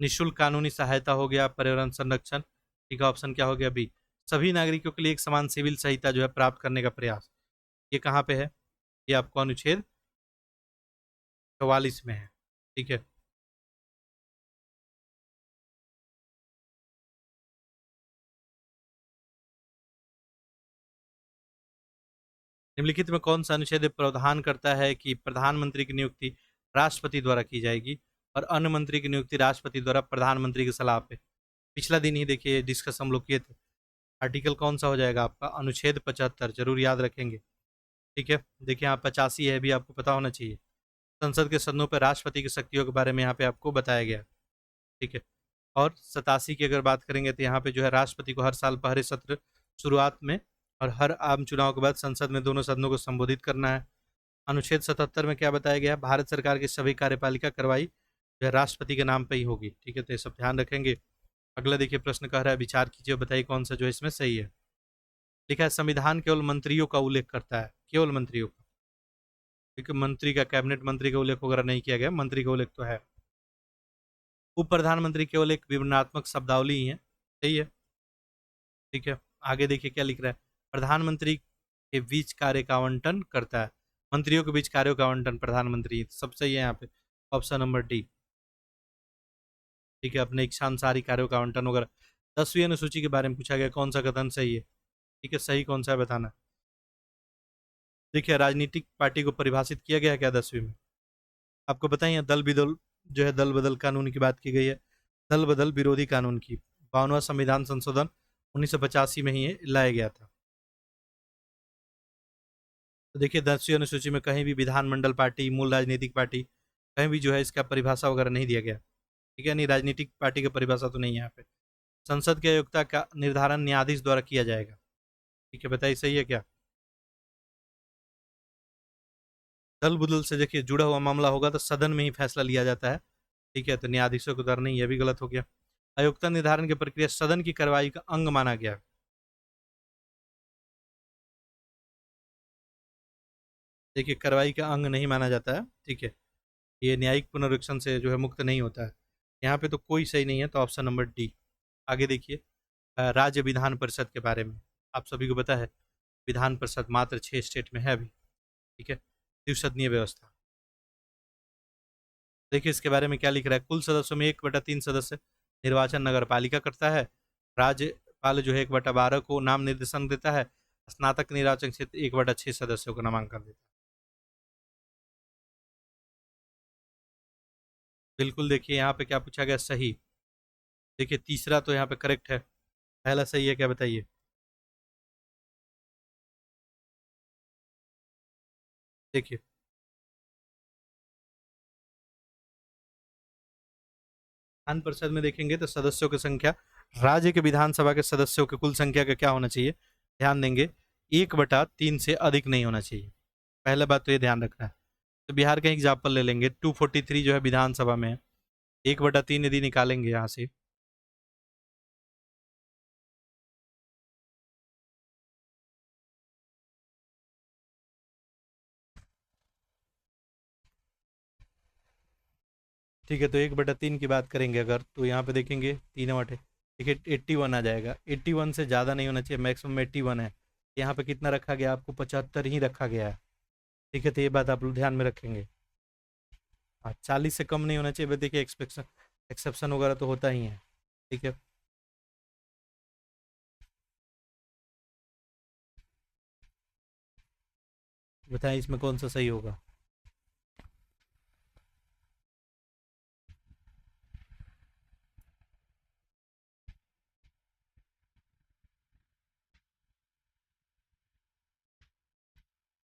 Speaker 1: निःशुल्क कानूनी सहायता हो गया, पर्यावरण संरक्षण। ठीक है, ऑप्शन क्या हो गया? बी। सभी नागरिकों के लिए एक समान सिविल सहायता जो है प्राप्त करने का प्रयास। ये कहाँ पे है? ये आपको अनुच्छेद 44 में है। ठीक है, निम्नलिखित में कौन सा अनुच्छेद प्रावधान करता है कि प्रधानमंत्री की नियुक्ति राष्ट्रपति द्वारा की जाएगी और अन्य मंत्री की नियुक्ति राष्ट्रपति द्वारा प्रधानमंत्री की सलाह पे? पिछला दिन ही देखिए डिस्कस हम लोग किए थे। आर्टिकल कौन सा हो जाएगा आपका? अनुच्छेद 75, जरूर याद रखेंगे। ठीक है, देखिए यहाँ 85 है, भी आपको पता होना चाहिए। संसद के सदनों पर राष्ट्रपति की शक्तियों के बारे में यहाँ पे आपको बताया गया। ठीक है, और 87 की अगर बात करेंगे तो यहाँ पे जो है राष्ट्रपति को हर साल पहले सत्र शुरुआत में और हर आम चुनाव के बाद संसद में दोनों सदनों को संबोधित करना है। अनुच्छेद 77 में क्या बताया गया है? भारत सरकार की सभी कार्यपालिका कार्रवाई जो है राष्ट्रपति के नाम पर ही होगी। ठीक है, तो ये सब ध्यान रखेंगे। अगला देखिए प्रश्न कह रहा है, विचार कीजिए, बताइए कौन सा जो है इसमें सही है। लिखा है संविधान केवल मंत्रियों का उल्लेख करता है, केवल मंत्रियों का। ठीक है, मंत्री का, कैबिनेट मंत्री का उल्लेख वगैरह नहीं किया गया, मंत्री का उल्लेख तो है। उप प्रधानमंत्री केवल एक विवरणात्मक शब्दावली ही है, सही है। ठीक है, आगे देखिए क्या लिख रहा है, प्रधानमंत्री के बीच कार्य का आवंटन करता है, मंत्रियों के बीच कार्यों का आवंटन प्रधानमंत्री, सब सही है यहाँ पे, ऑप्शन नंबर डी। ठीक है, अपने इच्छानुसार ही कार्यों का आवंटन वगैरह। 10वीं अनुसूची के बारे में पूछा गया, कौन सा कथन सही है? ठीक है, सही कौन सा है बताना। देखिए, राजनीतिक पार्टी को परिभाषित किया गया है क्या 10वीं में? आपको बताइए, दल बदल जो है, दल बदल कानून की बात की गई है, दल बदल विरोधी कानून की। 52वां संविधान संशोधन 1985 में ही लाया गया था। तो देखिए 10वीं अनुसूची में कहीं भी विधानमंडल पार्टी, मूल राजनीतिक पार्टी, कहीं भी जो है इसका परिभाषा वगैरह नहीं दिया गया। ठीक है, नहीं, राजनीतिक पार्टी का परिभाषा तो नहीं है यहाँ पे। संसद की अयोग्यता का निर्धारण न्यायाधीश द्वारा किया जाएगा। ठीक है, बताइए सही है क्या? दल बदल से देखिए जुड़ा हुआ मामला होगा तो सदन में ही फैसला लिया जाता है। ठीक है, तो न्यायाधीशों के द्वारा नहीं, यह भी गलत हो गया। अयोग्यता निर्धारण की प्रक्रिया सदन की कार्रवाई का अंग माना गया। देखिए कार्रवाई का अंग नहीं माना जाता है, ठीक है, ये न्यायिक पुनरीक्षण से जो है मुक्त नहीं होता है। यहाँ पे तो कोई सही नहीं है, तो ऑप्शन नंबर डी। आगे देखिए, राज्य विधान परिषद के बारे में आप सभी को पता है, विधान परिषद मात्र 6 स्टेट में है अभी, ठीक है, द्विसदनीय व्यवस्था। देखिए इसके बारे में क्या लिख रहा है, कुल सदस्यों में 1/3 सदस्य निर्वाचन नगर पालिका करता है, राज्यपाल जो है 1/12 को नाम निर्देशन देता है, स्नातक निर्वाचन क्षेत्र 1/6 सदस्यों को नामांकन देता है। बिल्कुल, देखिए यहाँ पे क्या पूछा गया, सही। देखिए तीसरा तो यहाँ पे करेक्ट है, पहला सही है क्या बताइए। देखिए विधान परिषद में देखेंगे तो सदस्यों की संख्या, राज्य के विधानसभा के सदस्यों की कुल संख्या का क्या होना चाहिए, ध्यान देंगे 1/3 से अधिक नहीं होना चाहिए। पहले बात तो ये ध्यान रखना है। तो बिहार का एग्जाम्पल ले लेंगे, 243 जो है विधानसभा में है, 1/3 यदि निकालेंगे यहाँ से, ठीक है, तो 1/3 की बात करेंगे अगर, तो यहाँ पे देखेंगे 3/8, देखिए 81 आ जाएगा, 81 से ज़्यादा नहीं होना चाहिए, मैक्सिमम 81 है। यहाँ पे कितना रखा गया, आपको 75 ही रखा गया है, ठीक है, तो ये बात आप लोग ध्यान में रखेंगे। हाँ, 40 से कम नहीं होना चाहिए, देखिए एक्सपेक्शन एक्सेप्शन वगैरह तो होता ही है, ठीक है। बताएं इसमें कौन सा सही होगा।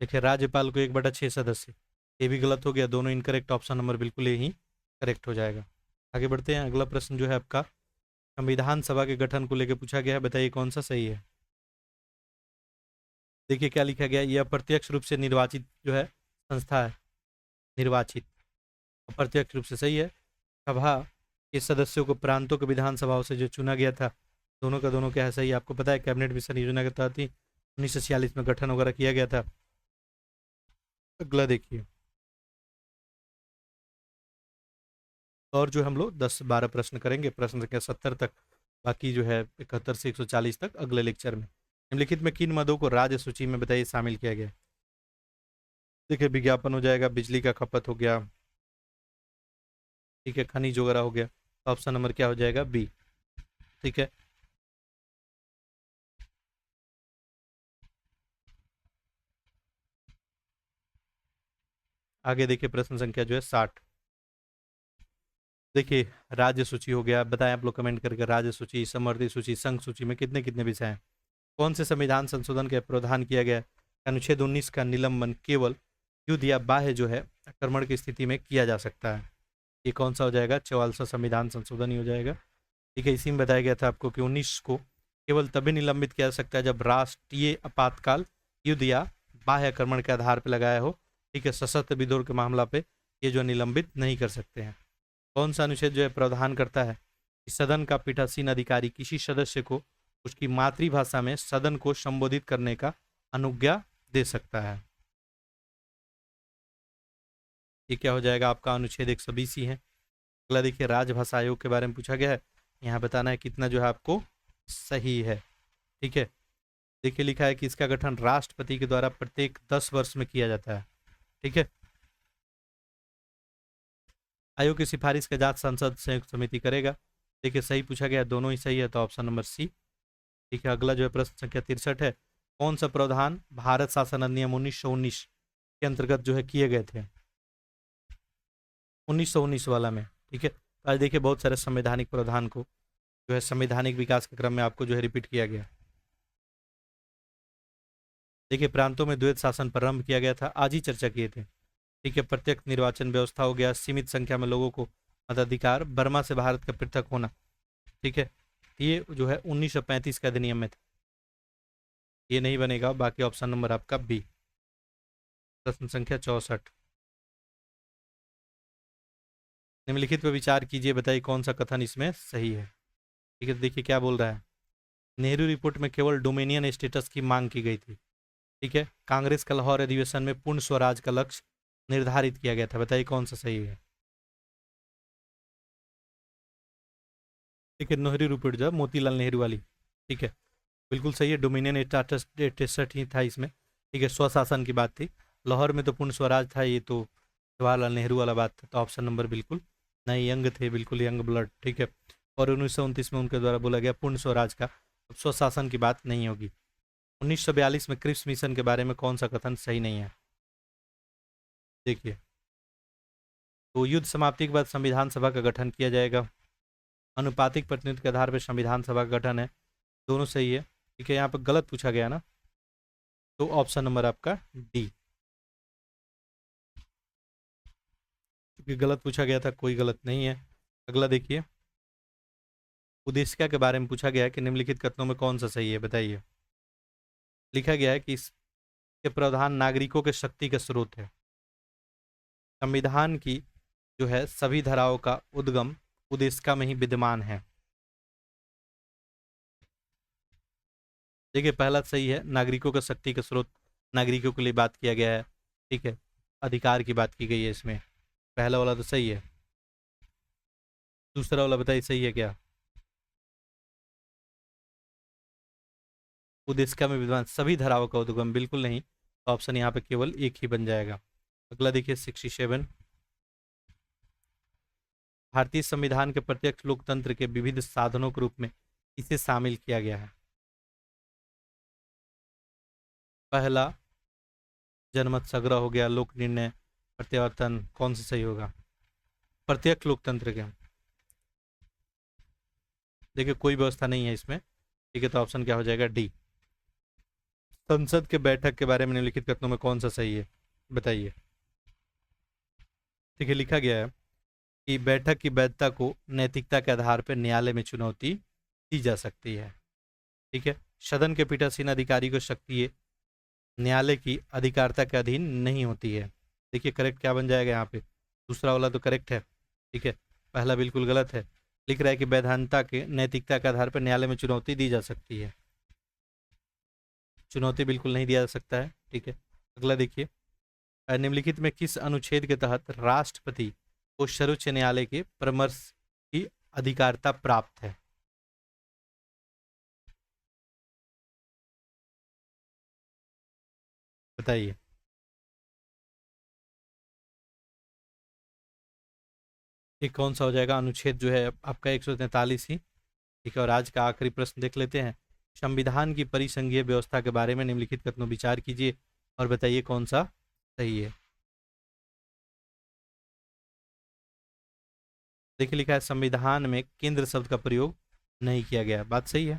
Speaker 1: देखिए राज्यपाल को 1/6 सदस्य, ये भी गलत हो गया, दोनों इनकरेक्ट, ऑप्शन नंबर बिल्कुल यही करेक्ट हो जाएगा। आगे बढ़ते हैं, अगला प्रश्न जो है आपका संविधान सभा के गठन को लेकर पूछा गया है, बताइए कौन सा सही है। देखिए क्या लिखा गया, यह अप्रत्यक्ष रूप से निर्वाचित जो है संस्था है, निर्वाचित, अप्रत्यक्ष रूप से सही है। सभा के सदस्यों को प्रांतों के विधानसभाओं से जो चुना गया था, दोनों का दोनों क्या है सही, आपको पता है कैबिनेट मिशन योजना के तहत ही 1946 में गठन वगैरह किया गया था। अगला देखिए, और जो हम लोग 10-12 प्रश्न करेंगे, प्रश्न संख्या 70 तक, बाकी जो है 71 से 140 तक अगले लेक्चर में। निम्नलिखित में किन मदों को राज्य सूची में बताइए शामिल किया गया। देखिए विज्ञापन हो जाएगा, बिजली का खपत हो गया, ठीक है, खनिज वगैरह हो गया, तो ऑप्शन नंबर क्या हो जाएगा, बी, ठीक है। आगे देखिए प्रश्न संख्या जो है 60। देखिए राज्य सूची हो गया, बताएं आप लोग कमेंट करके, राज्य सूची, समवर्ती सूची, संघ सूची में कितने कितने विषय हैं। कौन से संविधान संशोधन के प्रावधान किया गया है, अनुच्छेद 19 का निलंबन केवल युद्ध या बाह्य जो है आक्रमण की स्थिति में किया जा सकता है। ये कौन सा हो जाएगा, 44वां संविधान संशोधन ही हो जाएगा, ठीक है। इसी में बताया गया था आपको कि 19 को केवल तभी निलंबित किया जा सकता है जब राष्ट्रीय आपातकाल, युद्ध या बाह्य आक्रमण के आधार पर लगाया हो, ठीक है, सशस्त्र विद्रोह के मामला पे ये जो निलंबित नहीं कर सकते हैं। कौन सा अनुच्छेद जो है प्रावधान करता है कि सदन का पीठासीन अधिकारी किसी सदस्य को उसकी मातृभाषा में सदन को संबोधित करने का अनुज्ञा दे सकता है। ये क्या हो जाएगा आपका, अनुच्छेद 120 ही है। अगला देखिए, राजभाषा आयोग के बारे में पूछा गया है, यहाँ बताना है कितना जो है आपको सही है, ठीक है। देखिए लिखा है कि इसका गठन राष्ट्रपति के द्वारा प्रत्येक 10 वर्ष में किया जाता है, ठीक है। आयोग की सिफारिश का जांच संसद संयुक्त समिति करेगा। देखिए सही पूछा गया, दोनों ही सही है, तो ऑप्शन नंबर सी, ठीक है। अगला जो है प्रश्न संख्या 63 है, कौन सा प्रावधान भारत शासन अधिनियम 1919 के अंतर्गत जो है किए गए थे, 1919 वाला में, ठीक है। तो आज देखिए बहुत सारे संवैधानिक प्रावधान को जो है संवैधानिक विकास के क्रम में आपको जो है रिपीट किया गया। देखिए प्रांतों में द्वैत शासन प्रारंभ किया गया था, आज ही चर्चा किए थे, ठीक है। प्रत्यक्ष निर्वाचन व्यवस्था हो गया, सीमित संख्या में लोगों को मताधिकार, बर्मा से भारत का पृथक होना, ठीक है, ये जो है 1935 का अधिनियम में था, ये नहीं बनेगा, बाकी ऑप्शन नंबर आपका बी। प्रश्न संख्या 64, निम्नलिखित पर विचार कीजिए, बताइए कौन सा कथन इसमें सही है, ठीक है। देखिए क्या बोल रहा है, नेहरू रिपोर्ट में केवल डोमिनियन स्टेटस की मांग की गई थी, ठीक है। कांग्रेस का लाहौर अधिवेशन में पूर्ण स्वराज का लक्ष्य निर्धारित किया गया था, बताइए कौन सा सही है। ठीक है, नेहरू रूपरेखा, मोतीलाल नेहरू वाली। ठीक है, बिल्कुल सही है। डोमिनियन स्टाटस 63 ही था इसमें। ठीक है, स्वशासन की बात थी। लाहौर में तो पूर्ण स्वराज था, ये तो जवाहरलाल नेहरू वाला बात था। तो ऑप्शन नंबर बिल्कुल नहीं, यंग थे, बिल्कुल यंग ब्लड। ठीक है, और 1929 में उनके द्वारा बोला गया पूर्ण स्वराज का, अब स्वशासन की बात नहीं होगी। 1942 में क्रिप्स मिशन के बारे में कौन सा कथन सही नहीं है। देखिए, तो युद्ध समाप्ति के बाद संविधान सभा का गठन किया जाएगा। अनुपातिक प्रतिनिधित्व के आधार पर संविधान सभा का गठन है, दोनों सही है। ठीक है, यहाँ पर गलत पूछा गया ना, तो ऑप्शन नंबर आपका डी, क्योंकि गलत पूछा गया था, कोई गलत नहीं है। अगला देखिए, उद्देशिका के बारे में पूछा गया है कि निम्नलिखित कथनों में कौन सा सही है, बताइए। लिखा गया है कि इसके प्रावधान नागरिकों के शक्ति का स्रोत है। संविधान की जो है सभी धाराओं का उद्गम उद्देशिका में ही विद्यमान है। देखिए, पहला सही है, नागरिकों का शक्ति का स्रोत, नागरिकों के लिए बात किया गया है। ठीक है, अधिकार की बात की गई है इसमें, पहला वाला तो सही है। दूसरा वाला बताइए सही है क्या। उद्देशिका में विद्यमान सभी धाराओं का उद्गम, बिल्कुल नहीं। ऑप्शन यहाँ पे केवल एक ही बन जाएगा। अगला देखिए 67, भारतीय संविधान के प्रत्यक्ष लोकतंत्र के विविध साधनों के रूप में इसे शामिल किया गया है। पहला जनमत संग्रह हो गया, लोक निर्णय, प्रत्यावर्तन, कौन सा सही होगा। प्रत्यक्ष लोकतंत्र के, देखिए कोई व्यवस्था नहीं है इसमें। ठीक है, तो ऑप्शन क्या हो जाएगा, डी। संसद के बैठक के बारे में निम्नलिखित कथनों में कौन सा सही है, बताइए। ठीक है, लिखा गया है कि बैठक की वैधता को नैतिकता के आधार पर न्यायालय में चुनौती दी जा सकती है। ठीक है, सदन के पीठासीन अधिकारी को शक्ति न्यायालय की अधिकारिता के अधीन नहीं होती है। देखिए करेक्ट क्या बन जाएगा यहाँ पे, दूसरा वाला तो करेक्ट है। ठीक है, पहला बिल्कुल गलत है। लिख रहा है कि वैधानिकता के नैतिकता के आधार पर न्यायालय में चुनौती दी जा सकती है, चुनौती बिल्कुल नहीं दिया जा सकता है। ठीक है, अगला देखिए, निम्नलिखित में किस अनुच्छेद के तहत राष्ट्रपति को सर्वोच्च न्यायालय के परामर्श की अधिकारिता प्राप्त है। बताइए। ये कौन सा हो जाएगा, अनुच्छेद जो है आपका 143 ही। ठीक है, और आज का आखिरी प्रश्न देख लेते हैं। संविधान की परिसंघीय व्यवस्था के बारे में निम्नलिखित कथनों विचार कीजिए और बताइए कौन सा सही है। देखिए, लिखा है संविधान में केंद्र शब्द का प्रयोग नहीं किया गया, बात सही है।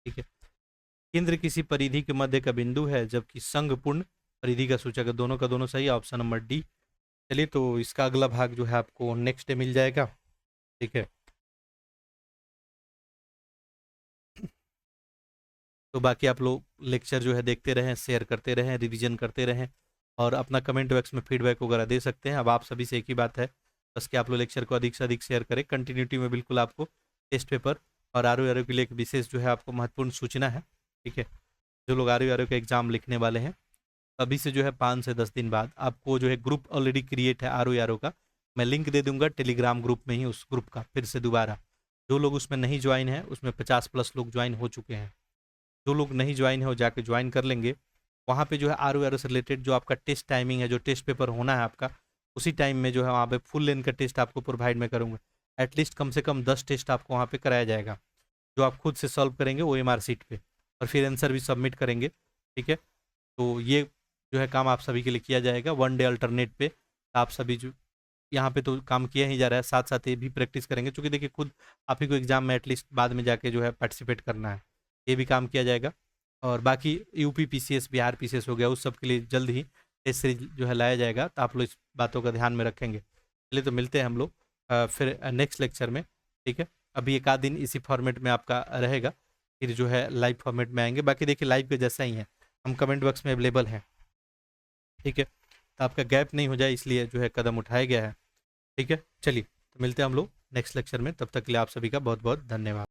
Speaker 1: ठीक है, केंद्र किसी परिधि के मध्य का बिंदु है, जबकि संघ पूर्ण परिधि का सूचक है, दोनों का दोनों सही है, ऑप्शन नंबर डी। चलिए, तो इसका अगला भाग जो है आपको नेक्स्ट डे मिल जाएगा। ठीक है, तो बाकी आप लोग लेक्चर जो है देखते रहें, शेयर करते रहें, रिवीजन करते रहें, और अपना कमेंट बॉक्स में फीडबैक वगैरह दे सकते हैं। अब आप सभी से एक ही बात है, बस कि आप लोग लेक्चर को अधिक से अधिक शेयर करें। कंटिन्यूटी में बिल्कुल आपको टेस्ट पेपर और आर के लिए एक विशेष जो है आपको महत्वपूर्ण सूचना है। ठीक है, जो लोग आर का एग्जाम लिखने वाले हैं, अभी से जो है 5 से 10 दिन बाद आपको जो है ग्रुप ऑलरेडी क्रिएट है आर का, मैं लिंक दे दूंगा टेलीग्राम ग्रुप में ही, उस ग्रुप का फिर से दोबारा। जो लोग उसमें नहीं ज्वाइन है, उसमें 50+ लोग ज्वाइन हो चुके हैं। जो लोग नहीं ज्वाइन है वो जाके ज्वाइन कर लेंगे। वहाँ पे जो है आर से रिलेटेड जो आपका टेस्ट टाइमिंग है, जो टेस्ट पेपर होना है आपका, उसी टाइम में जो है वहाँ पे फुल लेंथ का टेस्ट आपको प्रोवाइड मैं करूँगा। एटलीस्ट कम से कम 10 टेस्ट आपको वहाँ पे कराया जाएगा, जो आप खुद से सॉल्व करेंगे ओ एम आर सीट पे, और फिर आंसर भी सबमिट करेंगे। ठीक है, तो ये जो है काम आप सभी के लिए किया जाएगा 1 डे अल्टरनेट पे। आप सभी जो यहाँ पे तो काम किया ही जा रहा है, साथ साथ ये भी प्रैक्टिस करेंगे, क्योंकि देखिए खुद आप ही को एग्जाम में एटलीस्ट बाद में जाके जो है पार्टिसिपेट करना है, ये भी काम किया जाएगा। और बाकी यूपी पीसीएस, बिहार पीसीएस हो गया, उस सब के लिए जल्द ही टेस्ट सीरीज जो है लाया जाएगा, तो आप लोग इस बातों का ध्यान में रखेंगे। चलिए, तो मिलते हैं हम लोग फिर नेक्स्ट लेक्चर में। ठीक है, अभी एक आध दिन इसी फॉर्मेट में आपका रहेगा, फिर जो है लाइव फॉर्मेट में आएंगे। बाकी देखिए लाइव के जैसा ही है, हम कमेंट बॉक्स में अवेलेबल हैं। ठीक है, तो आपका गैप नहीं हो जाए इसलिए जो है कदम उठाया गया है। ठीक है, चलिए, तो मिलते हैं हम लोग नेक्स्ट लेक्चर में, तब तक के लिए आप सभी का बहुत बहुत धन्यवाद।